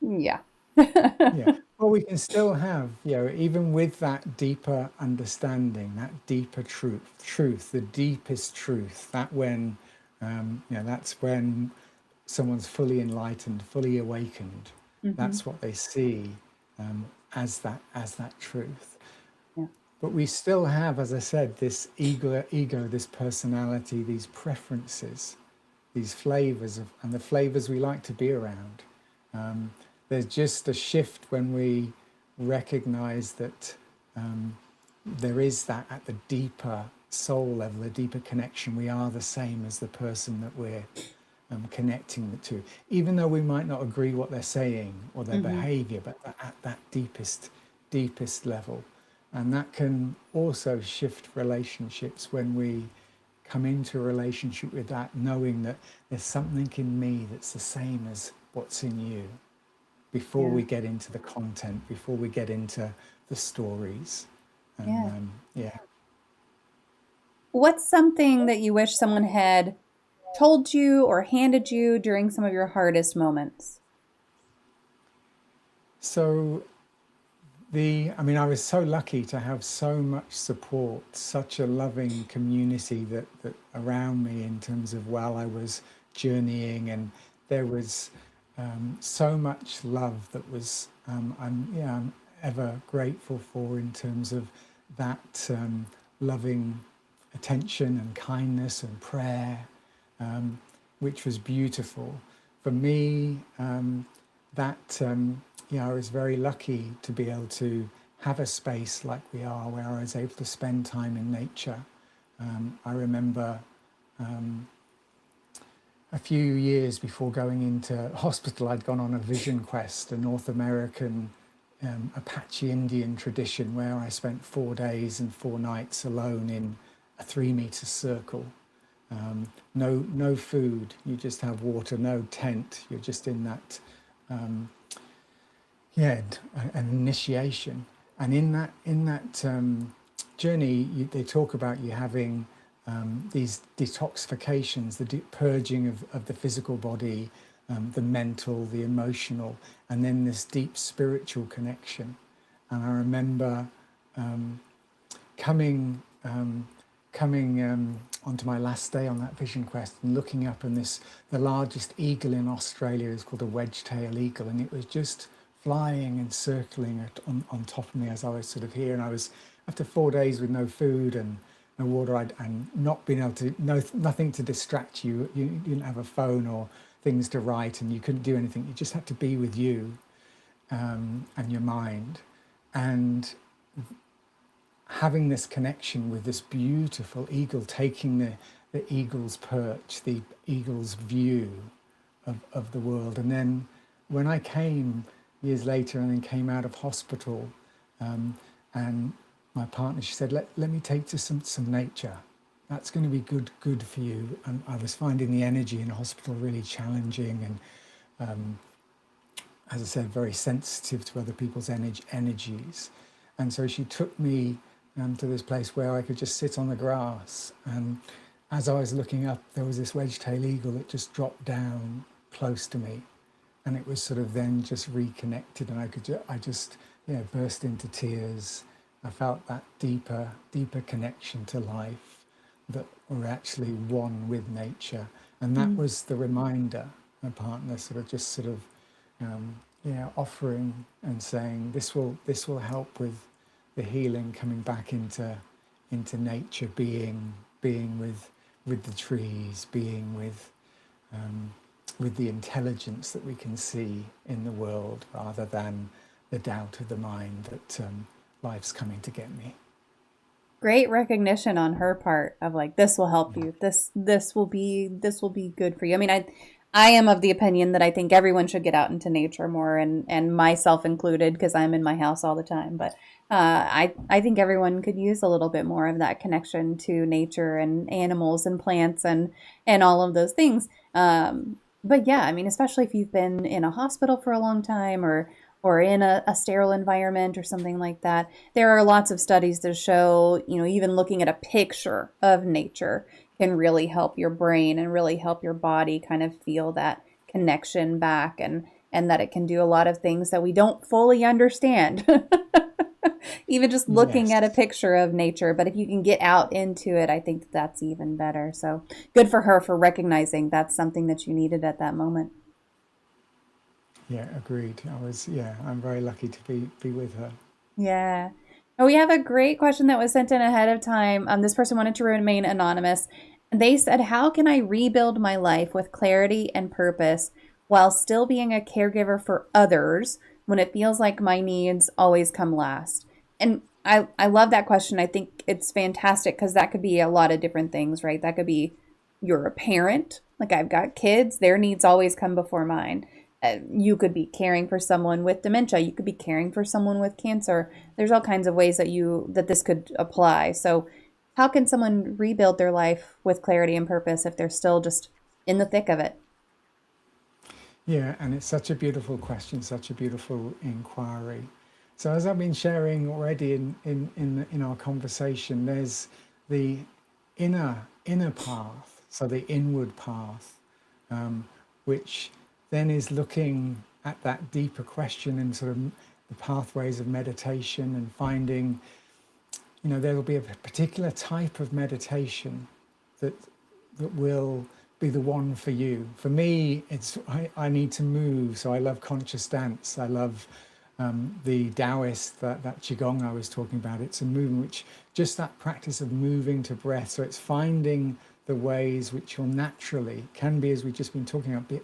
yeah. Yeah. Well, we can still have, even with that deeper understanding, that deeper truth, the deepest truth, that's when someone's fully enlightened, fully awakened. Hmm. That's what they see as that truth. Yeah. But we still have, as I said, this ego, this personality, these preferences, these flavors and the flavors we like to be around. Um, there's just a shift when we recognize that there is that at the deeper soul level, a deeper connection. We are the same as the person that we're connecting to, even though we might not agree what they're saying or their Mm-hmm. behavior, but at that deepest level. And that can also shift relationships when we come into a relationship with that, knowing that there's something in me that's the same as what's in you, before Yeah. we get into the content, before we get into the stories. And Yeah. yeah. What's something that you wish someone had told you or handed you during some of your hardest moments? So I mean, I was so lucky to have so much support, such a loving community that around me in terms of while I was journeying, and there was so much love that was I'm ever grateful for in terms of that loving attention and kindness and prayer, which was beautiful for me. That Yeah, I was very lucky to be able to have a space like we are, where I was able to spend time in nature. I remember a few years before going into hospital, I'd gone on a vision quest, a North American Apache Indian tradition, where I spent 4 days and 4 nights alone in a 3 meter circle. No food, you just have water, no tent, you're just in that, yeah, an initiation. And in that journey, they talk about you having these detoxifications, the purging of the physical body, the mental, the emotional, and then this deep spiritual connection. And I remember coming onto my last day on that vision quest and looking up, and the largest eagle in Australia is called a wedge-tailed eagle, and it was just flying and circling on top of me as I was sort of here. And I was, after 4 days with no food and no water, and not being able to, nothing to distract you. You didn't have a phone or things to write, and you couldn't do anything. You just had to be with you and your mind. And having this connection with this beautiful eagle, taking the eagle's perch, the eagle's view of the world. And then when I came years later and then came out of hospital, and my partner, she said, let me take to some nature. That's going to be good for you. And I was finding the energy in hospital really challenging, and as I said, very sensitive to other people's energies. And so she took me to this place where I could just sit on the grass. And as I was looking up, there was this wedge-tailed eagle that just dropped down close to me. And it was sort of then just reconnected, and I just burst into tears. I felt that deeper connection to life, that we're actually one with nature. And that was the reminder. My partner sort of offering and saying, this will help with the healing, coming back into nature, being with the trees, being with the intelligence that we can see in the world, rather than the doubt of the mind that life's coming to get me. Great recognition on her part of like, this will help you. This will be good for you. I mean, I am of the opinion that I think everyone should get out into nature more, and myself included, because I'm in my house all the time. But I think everyone could use a little bit more of that connection to nature and animals and plants and all of those things. But yeah, I mean, especially if you've been in a hospital for a long time, or in a sterile environment or something like that. There are lots of studies that show, even looking at a picture of nature can really help your brain and really help your body kind of feel that connection back, and that it can do a lot of things that we don't fully understand. Even just looking at a Yes. picture of nature. But if you can get out into it, I think that's even better. So good for her for recognizing that's something that you needed at that moment. Yeah, agreed. I'm very lucky to be with her. Yeah. And we have a great question that was sent in ahead of time. This person wanted to remain anonymous. They said, how can I rebuild my life with clarity and purpose while still being a caregiver for others when it feels like my needs always come last? And I love that question. I think it's fantastic because that could be a lot of different things, right? That could be you're a parent, like I've got kids, their needs always come before mine. You could be caring for someone with dementia. You could be caring for someone with cancer. There's all kinds of ways that this could apply. So, how can someone rebuild their life with clarity and purpose if they're still just in the thick of it? Yeah, and it's such a beautiful question, such a beautiful inquiry. So as I've been sharing already in our conversation, there's the inner path, so the inward path, which then is looking at that deeper question and sort of the pathways of meditation and finding, there will be a particular type of meditation that will be the one for you. For me, I need to move, so I love conscious dance. I love the Taoist, that Qigong I was talking about. It's a movement which, just that practice of moving to breath. So it's finding the ways which you'll naturally, can be, as we've just been talking about,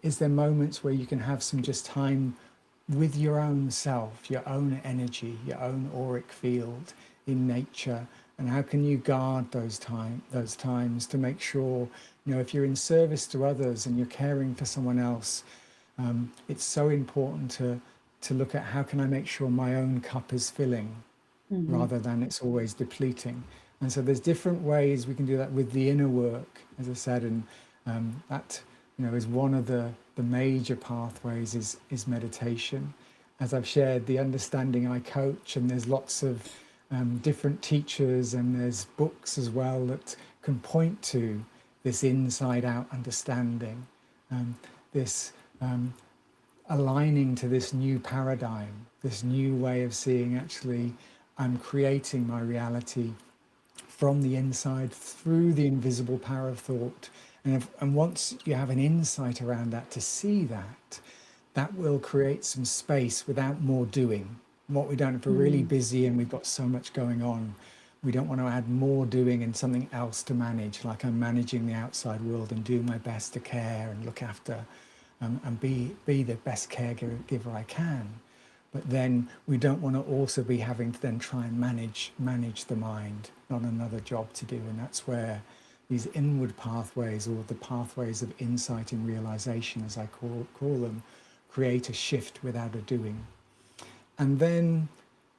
is there moments where you can have some just time with your own self, your own energy, your own auric field in nature, and how can you guard those times to make sure, if you're in service to others and you're caring for someone else, it's so important to look at how can I make sure my own cup is filling Hmm. rather than it's always depleting. And so there's different ways we can do that with the inner work, as I said, and that is one of the major pathways is meditation. As I've shared, the understanding I coach, and there's lots of different teachers and there's books as well that can point to this inside out understanding, this aligning to this new paradigm, this new way of seeing actually I'm creating my reality from the inside through the invisible power of thought. And once you have an insight around that, to see that, that will create some space without more doing. What we don't, if we're really Hmm. busy and we've got so much going on, we don't want to add more doing and something else to manage, like I'm managing the outside world and doing my best to care and look after and be the best caregiver I can. But then we don't want to also be having to then try and manage the mind, not another job to do. And that's where these inward pathways, or the pathways of insight and realization, as I call them, create a shift without a doing. And then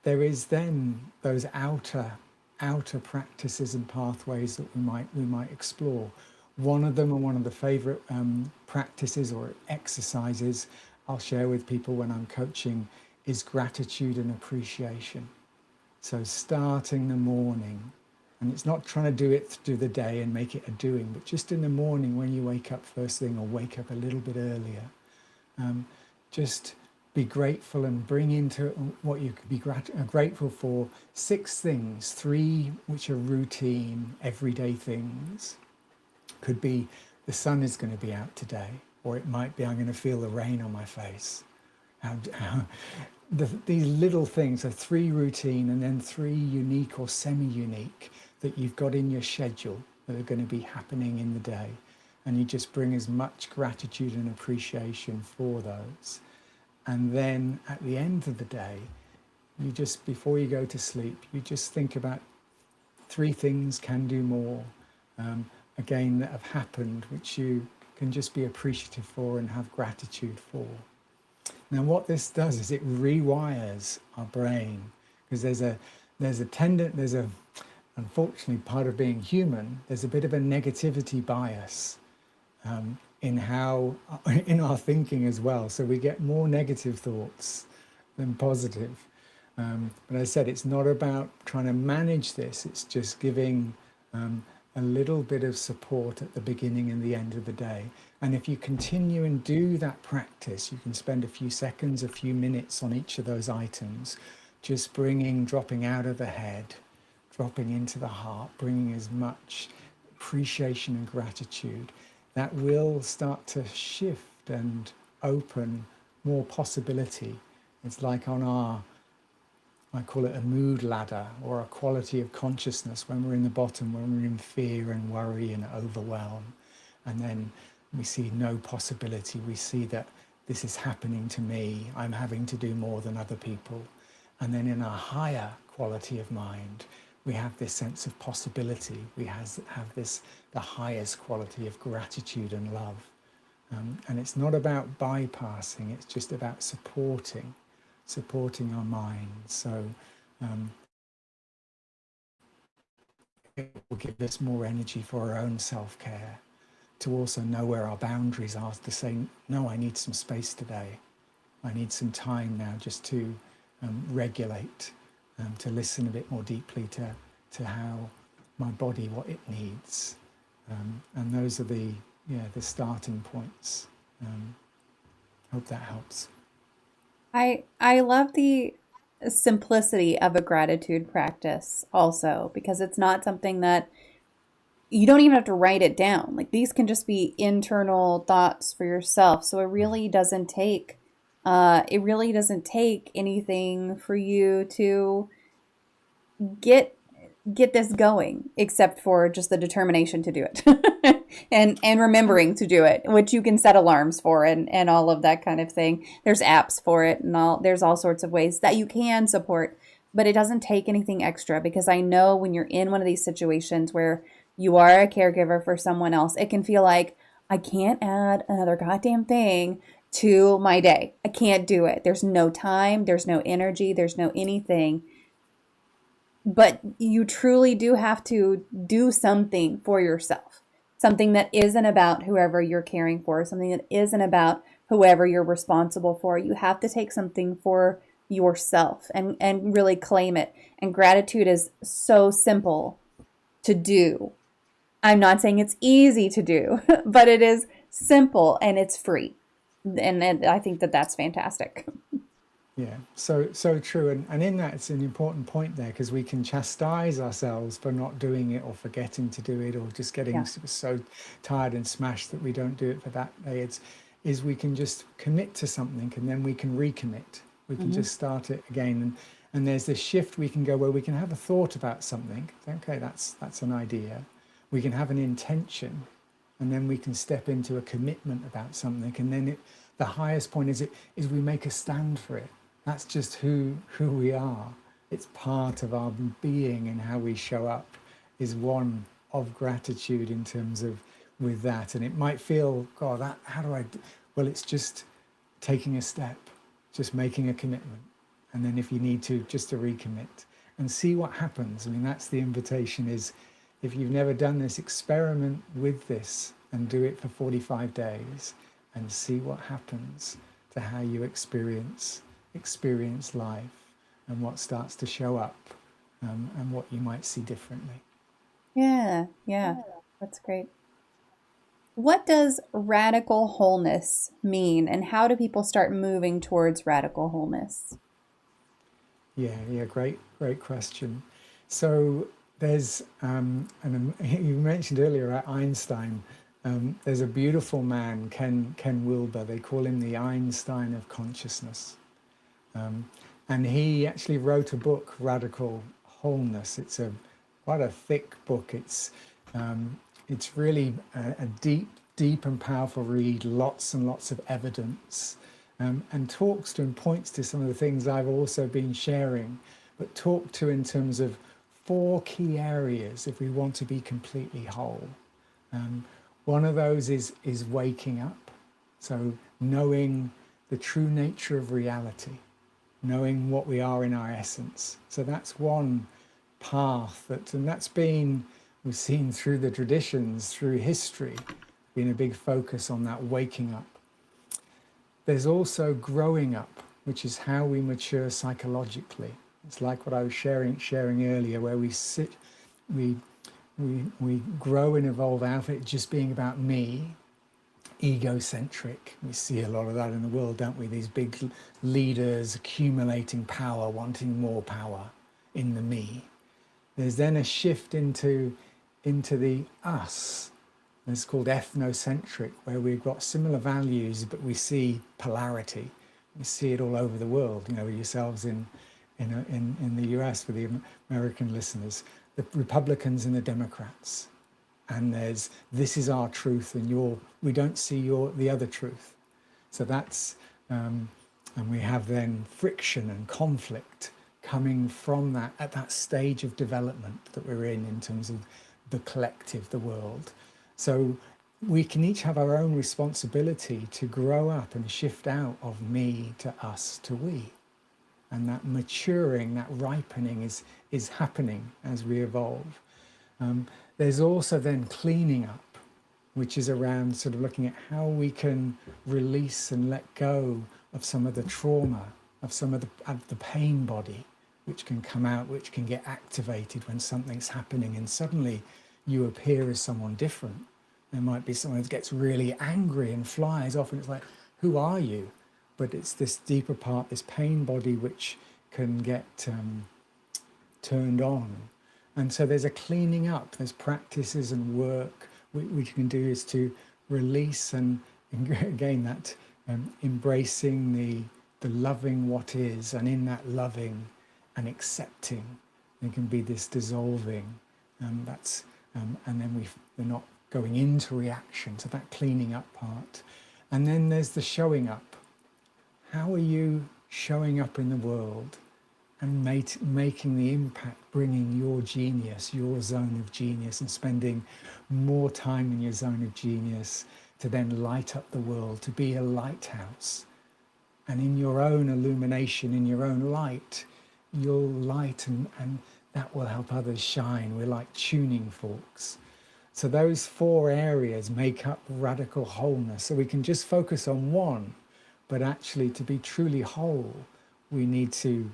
there is then those outer practices and pathways that we might explore. One of them, and one of the favorite practices or exercises I'll share with people when I'm coaching, is gratitude and appreciation. So starting the morning, and it's not trying to do it through the day and make it a doing, but just in the morning when you wake up first thing or wake up a little bit earlier, just be grateful and bring into what you could be grateful for 6 things, 3 which are routine, everyday things. Could be the sun is going to be out today, or it might be I'm going to feel the rain on my face. These little things are 3 routine and then 3 unique or semi-unique that you've got in your schedule that are going to be happening in the day. And you just bring as much gratitude and appreciation for those. And then at the end of the day, you just, before you go to sleep, you just think about 3 things, can do more, again, that have happened, which you can just be appreciative for and have gratitude for. Now, what this does is it rewires our brain, because unfortunately, part of being human, there's a bit of a negativity bias in our thinking as well. So we get more negative thoughts than positive. But I said it's not about trying to manage this. It's just giving a little bit of support at the beginning and the end of the day. And if you continue and do that practice, you can spend a few seconds, a few minutes on each of those items, just dropping out of the head, dropping into the heart, bringing as much appreciation and gratitude. That will start to shift and open more possibility. It's like I call it a mood ladder, or a quality of consciousness, when we're in the bottom, when we're in fear and worry and overwhelm. And then We see no possibility. We see that this is happening to me. I'm having to do more than other people. And then in a higher quality of mind, we have this sense of possibility. We have this, the highest quality of gratitude and love. And it's not about bypassing, it's just about supporting our minds. So it will give us more energy for our own self-care, to also know where our boundaries are, to say, no, I need some space today. I need some time now just to regulate, to listen a bit more deeply to how my body, what it needs. And those are the starting points. Hope that helps. I love the simplicity of a gratitude practice also, because it's not something that you don't even have to write it down. Like, these can just be internal thoughts for yourself. So it really doesn't take anything for you to get get this going, except for just the determination to do it. And remembering to do it, which you can set alarms for, and all of that kind of thing. There's apps for it, and there's all sorts of ways that you can support, but it doesn't take anything extra, because I know when you're in one of these situations where you are a caregiver for someone else, it can feel like, I can't add another goddamn thing to my day. I can't do it. There's no time, there's no energy, there's no anything. But you truly do have to do something for yourself. Something that isn't about whoever you're caring for, something that isn't about whoever you're responsible for. You have to take something for yourself and really claim it. And gratitude is so simple to do. I'm not saying it's easy to do, but it is simple and it's free. And I think that that's fantastic. Yeah, so true. And in that, it's an important point there, because we can chastise ourselves for not doing it, or forgetting to do it, or just getting Yeah. so tired and smashed that we don't do it for that day. Is we can just commit to something, and then we can recommit. We can Hmm. just start it again. And there's this shift we can go, where we can have a thought about something. Okay, that's an idea. We can have an intention, and then we can step into a commitment about something. And then the highest point is we make a stand for it. That's just who we are. It's part of our being, and how we show up is one of gratitude in terms of with that. And it might feel, God, that how do I do? Well, it's just taking a step, just making a commitment. And then if you need to, just to recommit and see what happens. I mean, that's the invitation, is if you've never done this, experiment with this and do it for 45 days and see what happens to how you experience life, and what starts to show up, and what you might see differently. Yeah, yeah, that's great. What does radical wholeness mean, and how do people start moving towards radical wholeness? Yeah, great question. So there's, and you mentioned earlier Einstein. There's a beautiful man, Ken Wilber. They call him the Einstein of consciousness. Um, and he actually wrote a book, Radical Wholeness. It's quite a thick book. It's really a deep and powerful read. Lots and lots of evidence, and talks to and points to some of the things I've also been sharing, but talk to in terms of 4 key areas if we want to be completely whole. Um, One of those is waking up. So knowing the true nature of reality, knowing what we are in our essence. So that's one path and we've seen through the traditions, through history, been a big focus on that waking up. There's also growing up, which is how we mature psychologically. It's like what I was sharing earlier, where we sit, we we grow and evolve out of it just being about me, egocentric. We see a lot of that in the world, don't we? These big leaders accumulating power, wanting more power in the me. There's then a shift into the us. It's called ethnocentric, where we've got similar values, but we see polarity. We see it all over the world. You know, yourselves in the US, for the American listeners, the Republicans and the Democrats. and there's this is our truth, and we don't see the other truth. So that's and we have then friction and conflict coming from that at that stage of development that we're in terms of the collective, the world. So we can each have our own responsibility to grow up and shift out of me to us to we. And that maturing, that ripening is happening as we evolve. There's also then cleaning up, which is around sort of looking at how we can release and let go of some of the trauma, of some of the pain body, which can come out, which can get activated when something's happening, and suddenly you appear as someone different. There might be someone that gets really angry and flies off, and it's like, who are you? But it's this deeper part, this pain body, which can get turned on. And so there's a cleaning up, there's practices and work we can do is to release and again that embracing the loving what is, and in that loving and accepting, there can be this dissolving, and then we're not going into reaction, so that cleaning up part. And then there's the showing up. How are you showing up in the world and making the impact, bringing your genius, your zone of genius, and spending more time in your zone of genius to then light up the world, to be a lighthouse. And in your own illumination, in your own light, you'll light and that will help others shine. We're like tuning forks. So those 4 areas make up radical wholeness. So we can just focus on one, but actually to be truly whole, we need to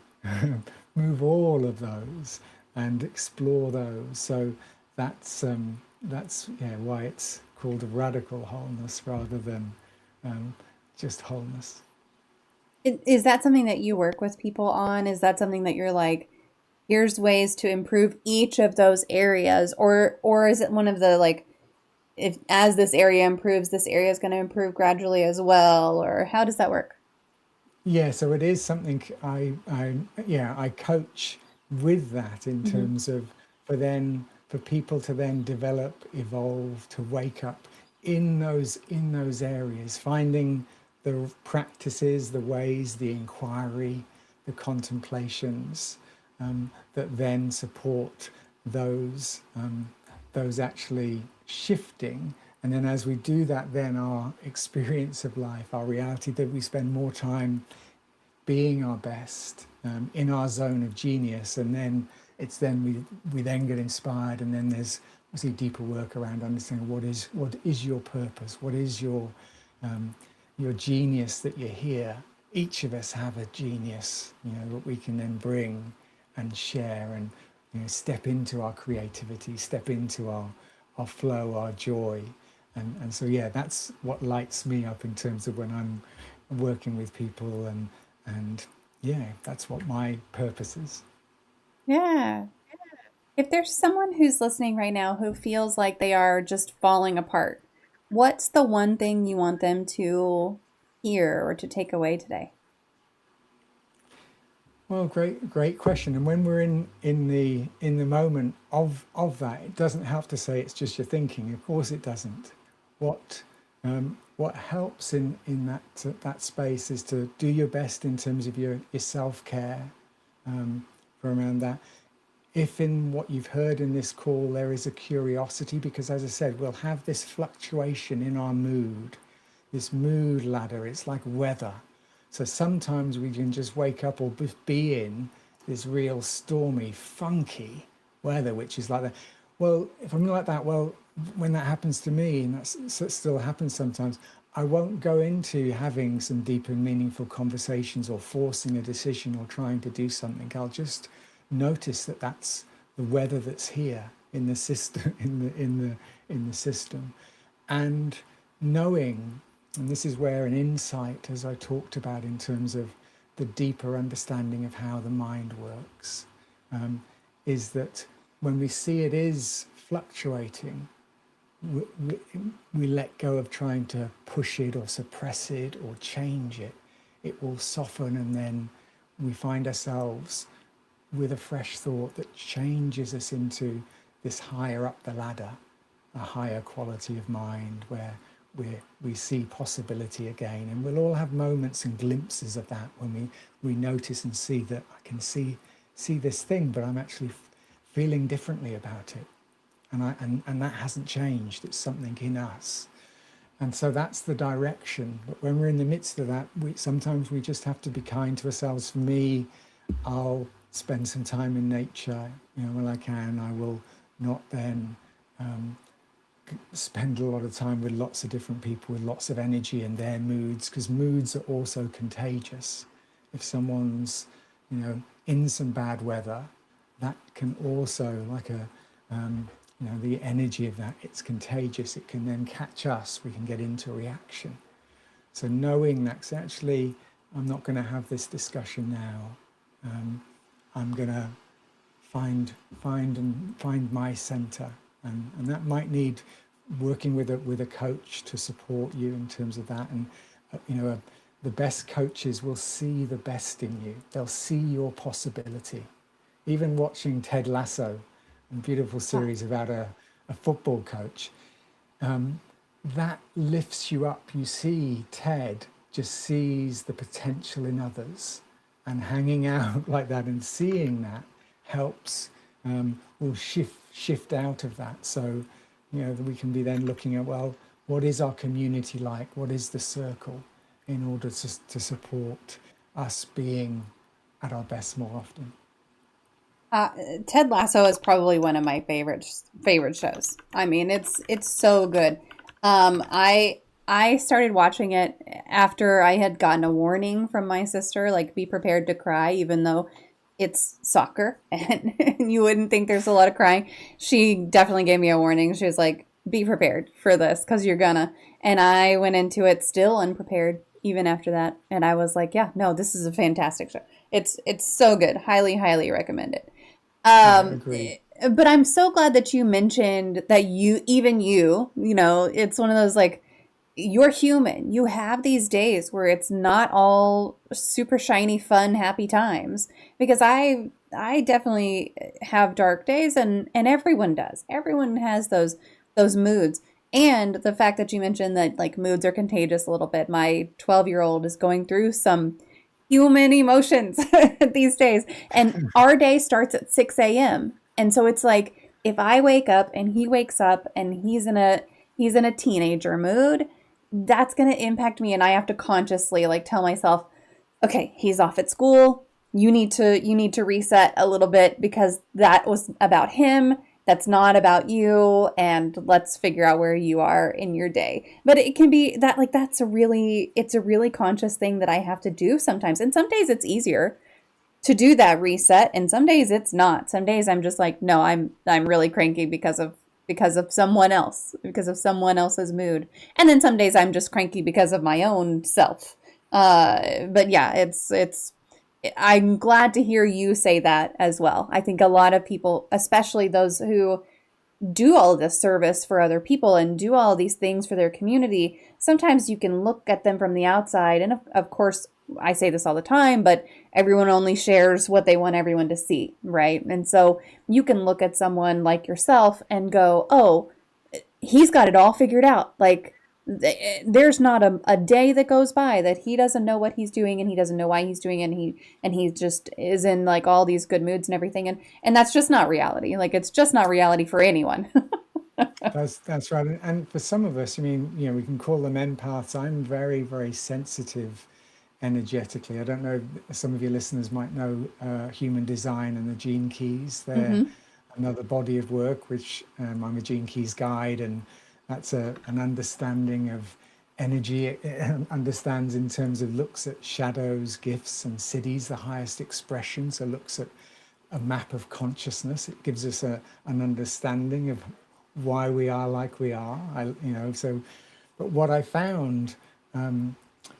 move all of those and explore those. So that's why it's called radical wholeness rather than just wholeness. Is that something that you work with people on? Is that something that you're like, here's ways to improve each of those areas? Or is it one of the like, if as this area improves, this area is going to improve gradually as well? Or how does that work? Yeah, so it is something I coach with that in Hmm. terms of for people to then develop, evolve, to wake up in those areas, finding the practices, the ways, the inquiry, the contemplations that then support those actually shifting. And then as we do that, then our experience of life, our reality, that we spend more time being our best in our zone of genius. And then we then get inspired, and then there's obviously deeper work around understanding what is your purpose, what is your genius that you're here. Each of us have a genius, that we can then bring and share, and step into our creativity, step into our flow, our joy. And so, yeah, that's what lights me up in terms of when I'm working with people, and yeah, that's what my purpose is. Yeah. If there's someone who's listening right now who feels like they are just falling apart, what's the one thing you want them to hear or to take away today? Well, great question. And when we're in the moment of that, it doesn't have to say it's just your thinking. Of course, it doesn't. What helps in that space is to do your best in terms of your self-care for around that. If in what you've heard in this call there is a curiosity, because as I said, we'll have this fluctuation in our mood, this mood ladder. It's like weather. So sometimes we can just wake up or be in this real stormy, funky weather, which is like that. Well, if I'm like that, well, when that happens to me, and that still happens sometimes, I won't go into having some deep and meaningful conversations or forcing a decision or trying to do something. I'll just notice that that's the weather that's here in the system, in the system, and knowing. And this is where an insight, as I talked about, in terms of the deeper understanding of how the mind works, is that when we see it is fluctuating, we, we, we let go of trying to push it or suppress it or change it. It will soften, and then we find ourselves with a fresh thought that changes us into this higher up the ladder, a higher quality of mind where we see possibility again. And we'll all have moments and glimpses of that when we notice and see that I can see this thing, but I'm actually feeling differently about it. And that hasn't changed. It's something in us. And so that's the direction. But when we're in the midst of that, sometimes we just have to be kind to ourselves. For me, I'll spend some time in nature, when I can. I will not then spend a lot of time with lots of different people with lots of energy and their moods, because moods are also contagious. If someone's, in some bad weather, that can also, like the energy of that, it's contagious. It can then catch us. We can get into a reaction. So knowing that actually, I'm not going to have this discussion now. I'm going to find my center, and that might need working with a coach to support you in terms of that. And the best coaches will see the best in you. They'll see your possibility. Even watching Ted Lasso, a beautiful series about a football coach, that lifts you up. You see Ted just sees the potential in others, and hanging out like that and seeing that helps, will shift out of that. So that we can be then looking at, well, what is our community like? What is the circle, in order to support us being at our best more often. Ted Lasso is probably one of my favorite shows. I mean, it's so good. I started watching it after I had gotten a warning from my sister, like, be prepared to cry, even though it's soccer and you wouldn't think there's a lot of crying. She definitely gave me a warning. She was like, be prepared for this, because you're gonna. And I went into it still unprepared, even after that. And I was like, yeah, no, this is a fantastic show. It's so good. Highly, highly recommend it. Agreed. But I'm so glad that you mentioned that it's one of those, like, you're human. You have these days where it's not all super shiny, fun, happy times. Because I definitely have dark days, and everyone does. Everyone has those moods. And the fact that you mentioned that, like, moods are contagious a little bit. My 12-year-old is going through some human emotions these days. And our day starts at 6 a.m. And so it's like, if I wake up and he wakes up and he's in a teenager mood, that's going to impact me. And I have to consciously, like, tell myself, okay, he's off at school. You need to reset a little bit, because that was about him. That's not about you. And let's figure out where you are in your day. But it can be that, like, it's a really conscious thing that I have to do sometimes. And some days it's easier to do that reset, and some days it's not. Some days I'm just like, no, I'm really cranky because of someone else, because of someone else's mood. And then some days I'm just cranky because of my own self. But yeah, it's I'm glad to hear you say that as well. I think a lot of people, especially those who do all of this service for other people and do all these things for their community, sometimes you can look at them from the outside. And of course, I say this all the time, but everyone only shares what they want everyone to see, right? And so you can look at someone like yourself and go, oh, he's got it all figured out. Like, there's not a day that goes by that he doesn't know what he's doing, and he doesn't know why he's doing it, and he just is in, like, all these good moods and everything, and that's just not reality. Like, it's just not reality for anyone. That's right. And for some of us, I mean, we can call them empaths. I'm very, very sensitive energetically. I don't know, some of your listeners might know Human Design and the Gene Keys. They're another body of work, which I'm a Gene Keys guide, and that's an understanding of energy. It understands in terms of, looks at shadows, gifts, and cities, the highest expression. So looks at a map of consciousness. It gives us an understanding of why we are like we are. But what I found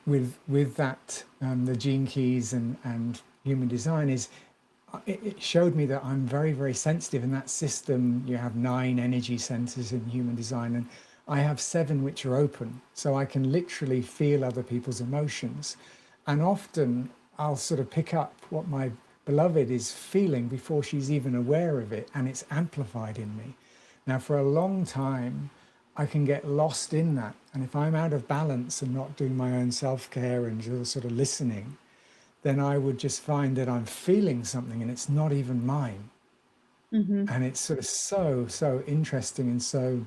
with that, the Gene Keys and Human Design, is it showed me that I'm very, very sensitive. In that system, you have 9 energy centers in Human Design, and I have 7 which are open. So I can literally feel other people's emotions. And often I'll sort of pick up what my beloved is feeling before she's even aware of it, and it's amplified in me. Now, for a long time, I can get lost in that. And if I'm out of balance and not doing my own self-care and just sort of listening, then I would just find that I'm feeling something and it's not even mine. Mm-hmm. And it's sort of so interesting. And so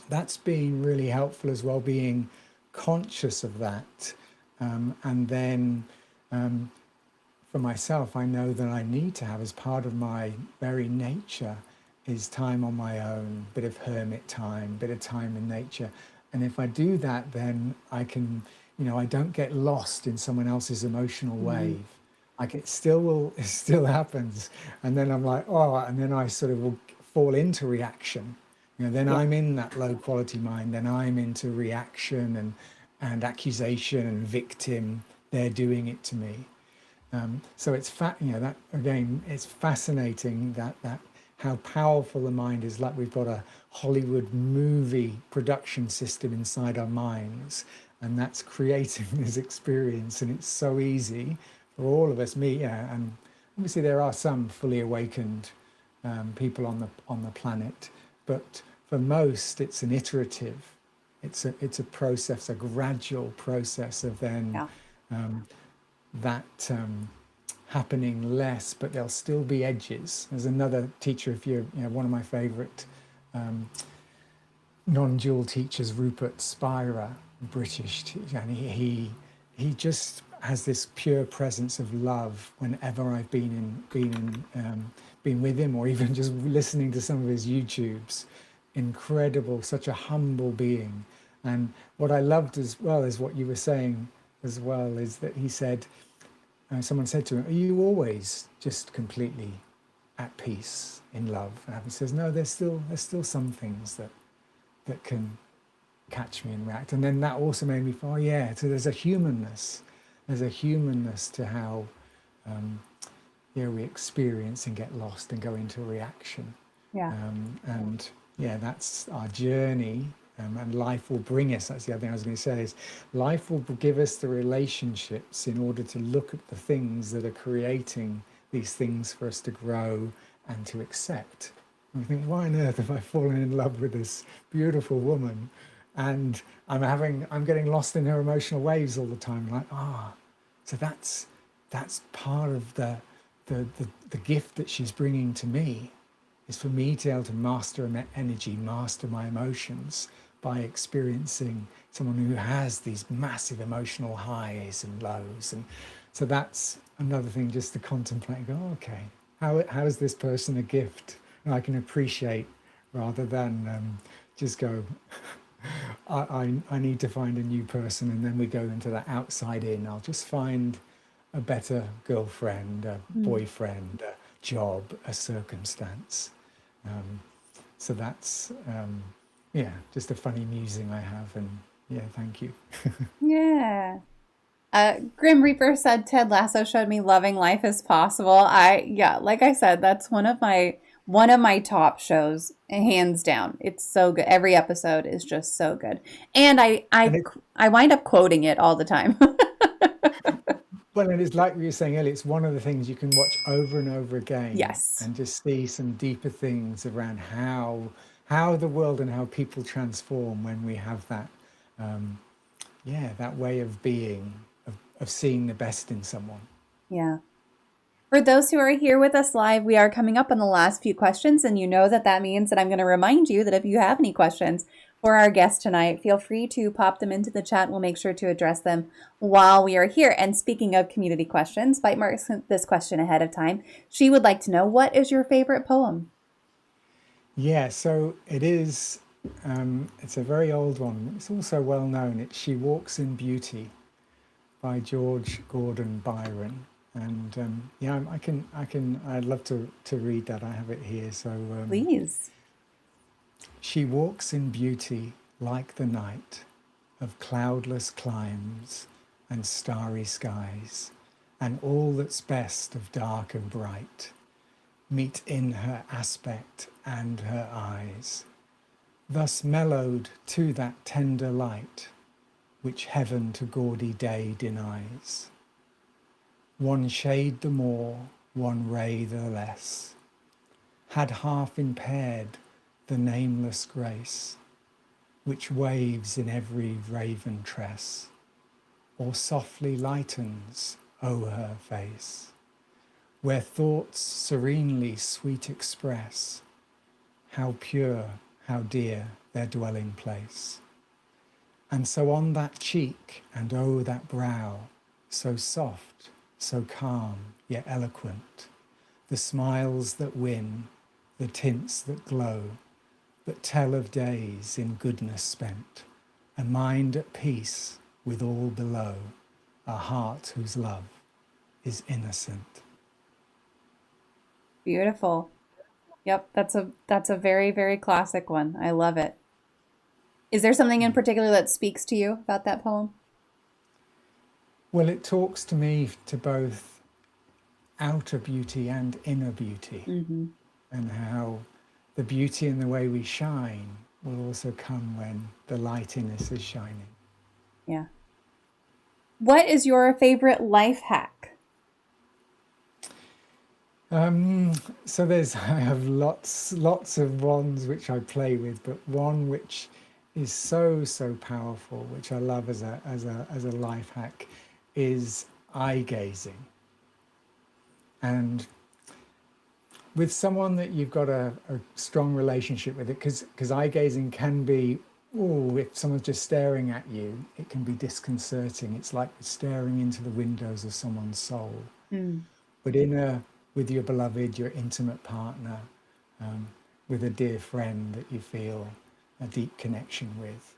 that's been really helpful as well, being conscious of that. And then for myself, I know that I need to have, as part of my very nature, is time on my own, bit of hermit time, bit of time in nature. And if I do that, then I can, I don't get lost in someone else's emotional Mm-hmm. wave. Like it still will, it still happens. And then I'm like, oh, and then I sort of will fall into reaction. Then Yeah. I'm in that low quality mind, then I'm into reaction and accusation and victim. They're doing it to me. So it's that again, it's fascinating that how powerful the mind is. Like we've got a Hollywood movie production system inside our minds, and that's creating this experience. And it's so easy for all of us, me, yeah, and obviously there are some fully awakened people on the planet, but for most, it's an iterative. It's a process, a gradual process of then Yeah. that happening less, but there'll still be edges. There's another teacher, if one of my favorite non-dual teachers, Rupert Spira, British teacher, and he just has this pure presence of love whenever I've been with him, or even just listening to some of his YouTubes. Incredible, such a humble being. And what I loved as well is what you were saying as well, is that he said, someone said to him, "Are you always just completely at peace in love?" And he says, "No, there's still some things that can catch me and react." And then that also made me feel, oh yeah, so there's a humanness. There's a humanness to how we experience and get lost and go into reaction. Yeah. And yeah, that's our journey. And life will bring us, that's the other thing I was going to say, is life will give us the relationships in order to look at the things that are creating these things for us to grow and to accept. And we think, why on earth have I fallen in love with this beautiful woman? And I'm getting lost in her emotional waves all the time. Like, so that's part of the gift that she's bringing to me, is for me to be able to master energy, master my emotions by experiencing someone who has these massive emotional highs and lows. And so that's another thing just to contemplate and go, okay, how is this person a gift? And I can appreciate, rather than just go, I need to find a new person, and then we go into that outside in. I'll just find a better girlfriend, a Mm. boyfriend, a job, a circumstance. So that's, just a funny musing I have. And yeah, thank you. Yeah. Grim Reaper said Ted Lasso showed me loving life is possible. Yeah, like I said, that's one of my top shows, hands down. It's so good. Every episode is just so good. And And it, I wind up quoting it all the time. well, and it's like we were saying earlier, it's one of the things you can watch over and over again Yes. and just see some deeper things around how the world and how people transform when we have that, that way of being, of seeing the best in someone. Yeah. For those who are here with us live, we are coming up on the last few questions, and you know that means that I'm going to remind you that if you have any questions for our guest tonight, feel free to pop them into the chat. We'll make sure to address them while we are here. And speaking of community questions, Bite marks this question ahead of time. She would like to know, what is your favorite poem? Yeah, so it is. It's a very old one. It's also well known. It's "She Walks in Beauty" by George Gordon Byron. And I'd love to read that. I have it here. So Please. she walks in beauty like the night of cloudless climes and starry skies, and all that's best of dark and bright meet in her aspect and her eyes, thus mellowed to that tender light which heaven to gaudy day denies. One shade the more, one ray the less, had half impaired the nameless grace, which waves in every raven tress, or softly lightens o'er her face, where thoughts serenely sweet express how pure, how dear their dwelling place. And so on that cheek and o'er that brow, so soft, so calm, yet eloquent, the smiles that win, the tints that glow, that tell of days in goodness spent, a mind at peace with all below, a heart whose love is innocent. Beautiful. Yep, that's a very, very classic one. I love it. Is there something in particular that speaks to you about that poem? Well, it talks to me to both outer beauty and inner beauty, Mm-hmm. and how the beauty in the way we shine will also come when the light in us is shining. Yeah. What is your favorite life hack? So I have lots of ones which I play with, but one which is so powerful, which I love as a life hack, is eye gazing. And with someone that you've got a strong relationship with, it because eye gazing can be, oh, if someone's just staring at you, it can be disconcerting. It's like staring into the windows of someone's soul. Mm. But with your beloved, your intimate partner, um, with a dear friend that you feel a deep connection with,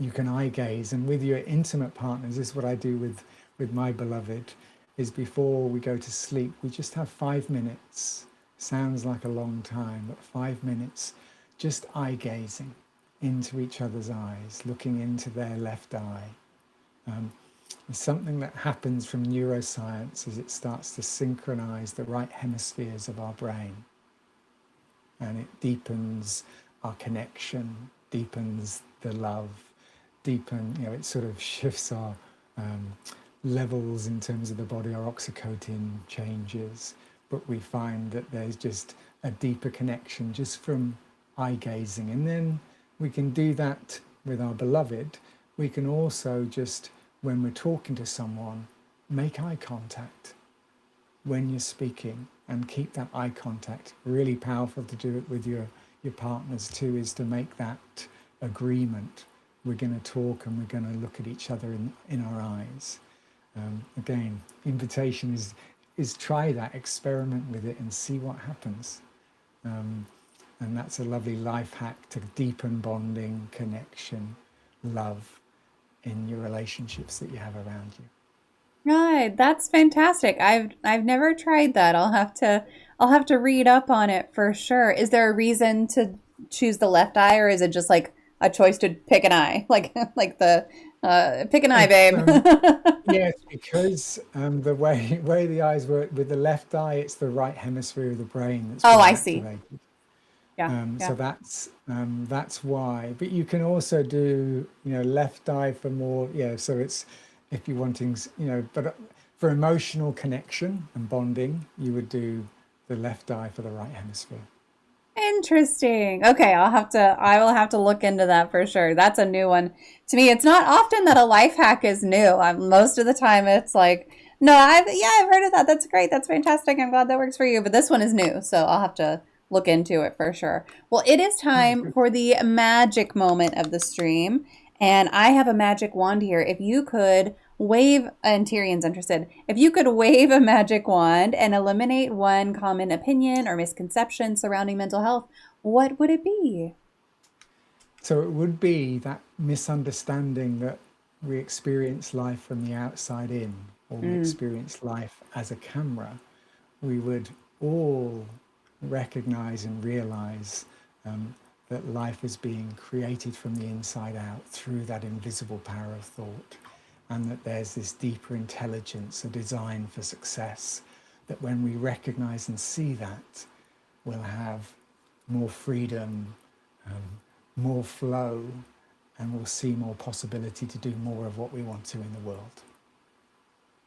you can eye gaze. And with your intimate partners, this is what I do with my beloved, is before we go to sleep, we just have 5 minutes. Sounds like a long time, but 5 minutes, just eye gazing into each other's eyes, looking into their left eye. Something that happens from neuroscience is it starts to synchronize the right hemispheres of our brain, and it deepens our connection, deepens the love, it sort of shifts our levels in terms of the body, our oxytocin changes, but we find that there's just a deeper connection just from eye gazing. And then we can do that with our beloved. We can also just, when we're talking to someone, make eye contact when you're speaking and keep that eye contact. Really powerful to do it with your partners too, is to make that agreement. We're going to talk and we're going to look at each other in our eyes. Again, invitation is try that, experiment with it and see what happens. And that's a lovely life hack to deepen bonding, connection, love in your relationships that you have around you. Right, that's fantastic. I've never tried that. I'll have to read up on it for sure. Is there a reason to choose the left eye, or is it just like a choice to pick an eye? Like the pick an eye, It's babe. yeah, it's because the way the eyes work with the left eye, it's the right hemisphere of the brain that's Oh, being I see. activated. Yeah, So yeah. that's why. But you can also do, left eye for more. Yeah, so it's if you're wanting, but for emotional connection and bonding, you would do the left eye for the right hemisphere. Interesting. Okay, I will have to look into that for sure. That's a new one to me. It's not often that a life hack is new. Most of the time it's like, no, I've heard of that. That's great. That's fantastic. I'm glad that works for you. But this one is new, so I'll have to look into it for sure. Well, it is Yeah, time good. for the magic moment of the stream. And I have a magic wand here. If you could wave, and Tyrion's interested, if you could wave a magic wand and eliminate one common opinion or misconception surrounding mental health, what would it be? So it would be that misunderstanding that we experience life from the outside in, or we Mm, experience life as a camera. We would all recognize and realize um, that life is being created from the inside out through that invisible power of thought, and that there's this deeper intelligence, a design for success, that when we recognize and see that, we'll have more freedom, um, more flow, and we'll see more possibility to do more of what we want to in the world.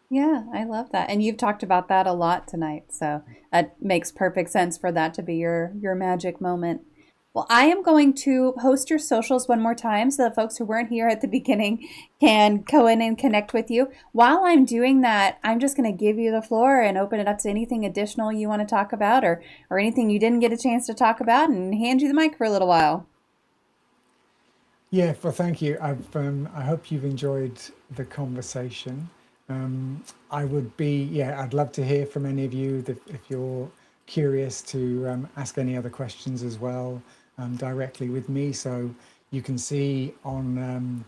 yeah, I love that. And you've talked about that a lot tonight, so that makes perfect sense for that to be your magic moment. Well, I am going to post your socials one more time so the folks who weren't here at the beginning can go in and connect with you. While I'm doing that, I'm just going to give you the floor and open it up to anything additional you want to talk about, or anything you didn't get a chance to talk about, and hand you the mic for a little while. Yeah, well, thank you. I hope you've enjoyed the conversation. I would be, yeah, I'd love to hear from any of you that if you're curious to ask any other questions as well directly with me. So you can see on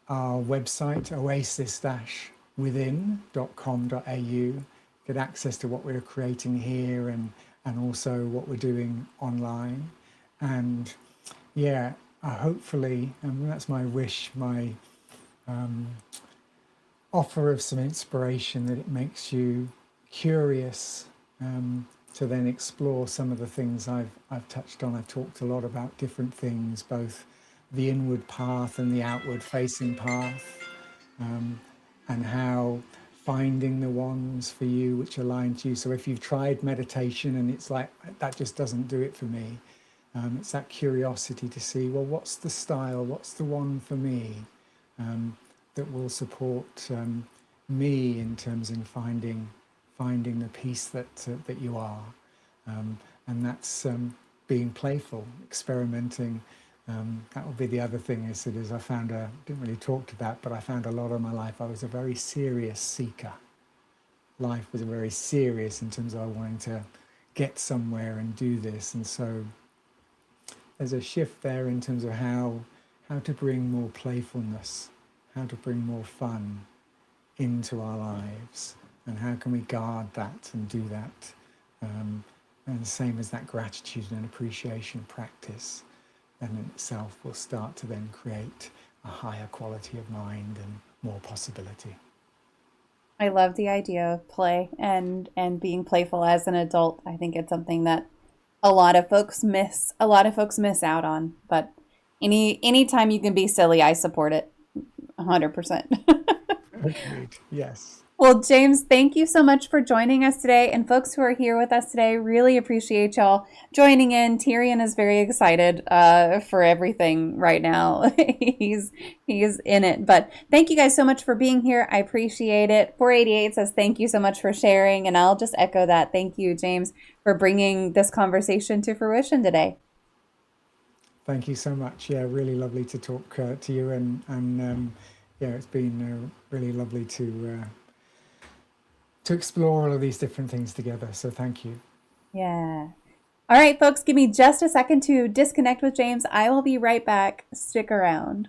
our website, oasis-within.com.au, get access to what we're creating here and also what we're doing online. And yeah, hopefully, and that's my wish, my offer of some inspiration, that it makes you curious to then explore some of the things I've touched on. I've talked a lot about different things, both the inward path and the outward facing path, and how finding the ones for you which align to you. So if you've tried meditation and it's like, that just doesn't do it for me, it's that curiosity to see, well, what's the style, what's the one for me that will support me in terms of finding the peace that you are, and that's being playful, experimenting. That would be the other thing. Is I found didn't really talk to that, but I found a lot of my life I was a very serious seeker. Life was very serious in terms of wanting to get somewhere and do this, and so there's a shift there in terms of how to bring more playfulness, how to bring more fun into our lives, and how can we guard that and do that. And the same as that gratitude and appreciation practice, then in itself will start to then create a higher quality of mind and more possibility. I love the idea of play and being playful as an adult. I think it's something that a lot of folks miss out on. But anytime you can be silly, I support it 100%. Agreed. Yes. Well, James, thank you so much for joining us today. And folks who are here with us today, really appreciate y'all joining in. Tyrion is very excited for everything right now. He's in it. But thank you guys so much for being here. I appreciate it. 488 says thank you so much for sharing. And I'll just echo that. Thank you, James, for bringing this conversation to fruition today. Thank you so much. Yeah, really lovely to talk to you, and yeah, it's been really lovely to explore all of these different things together. So thank you. Yeah. All right, folks, give me just a second to disconnect with James. I will be right back. Stick around.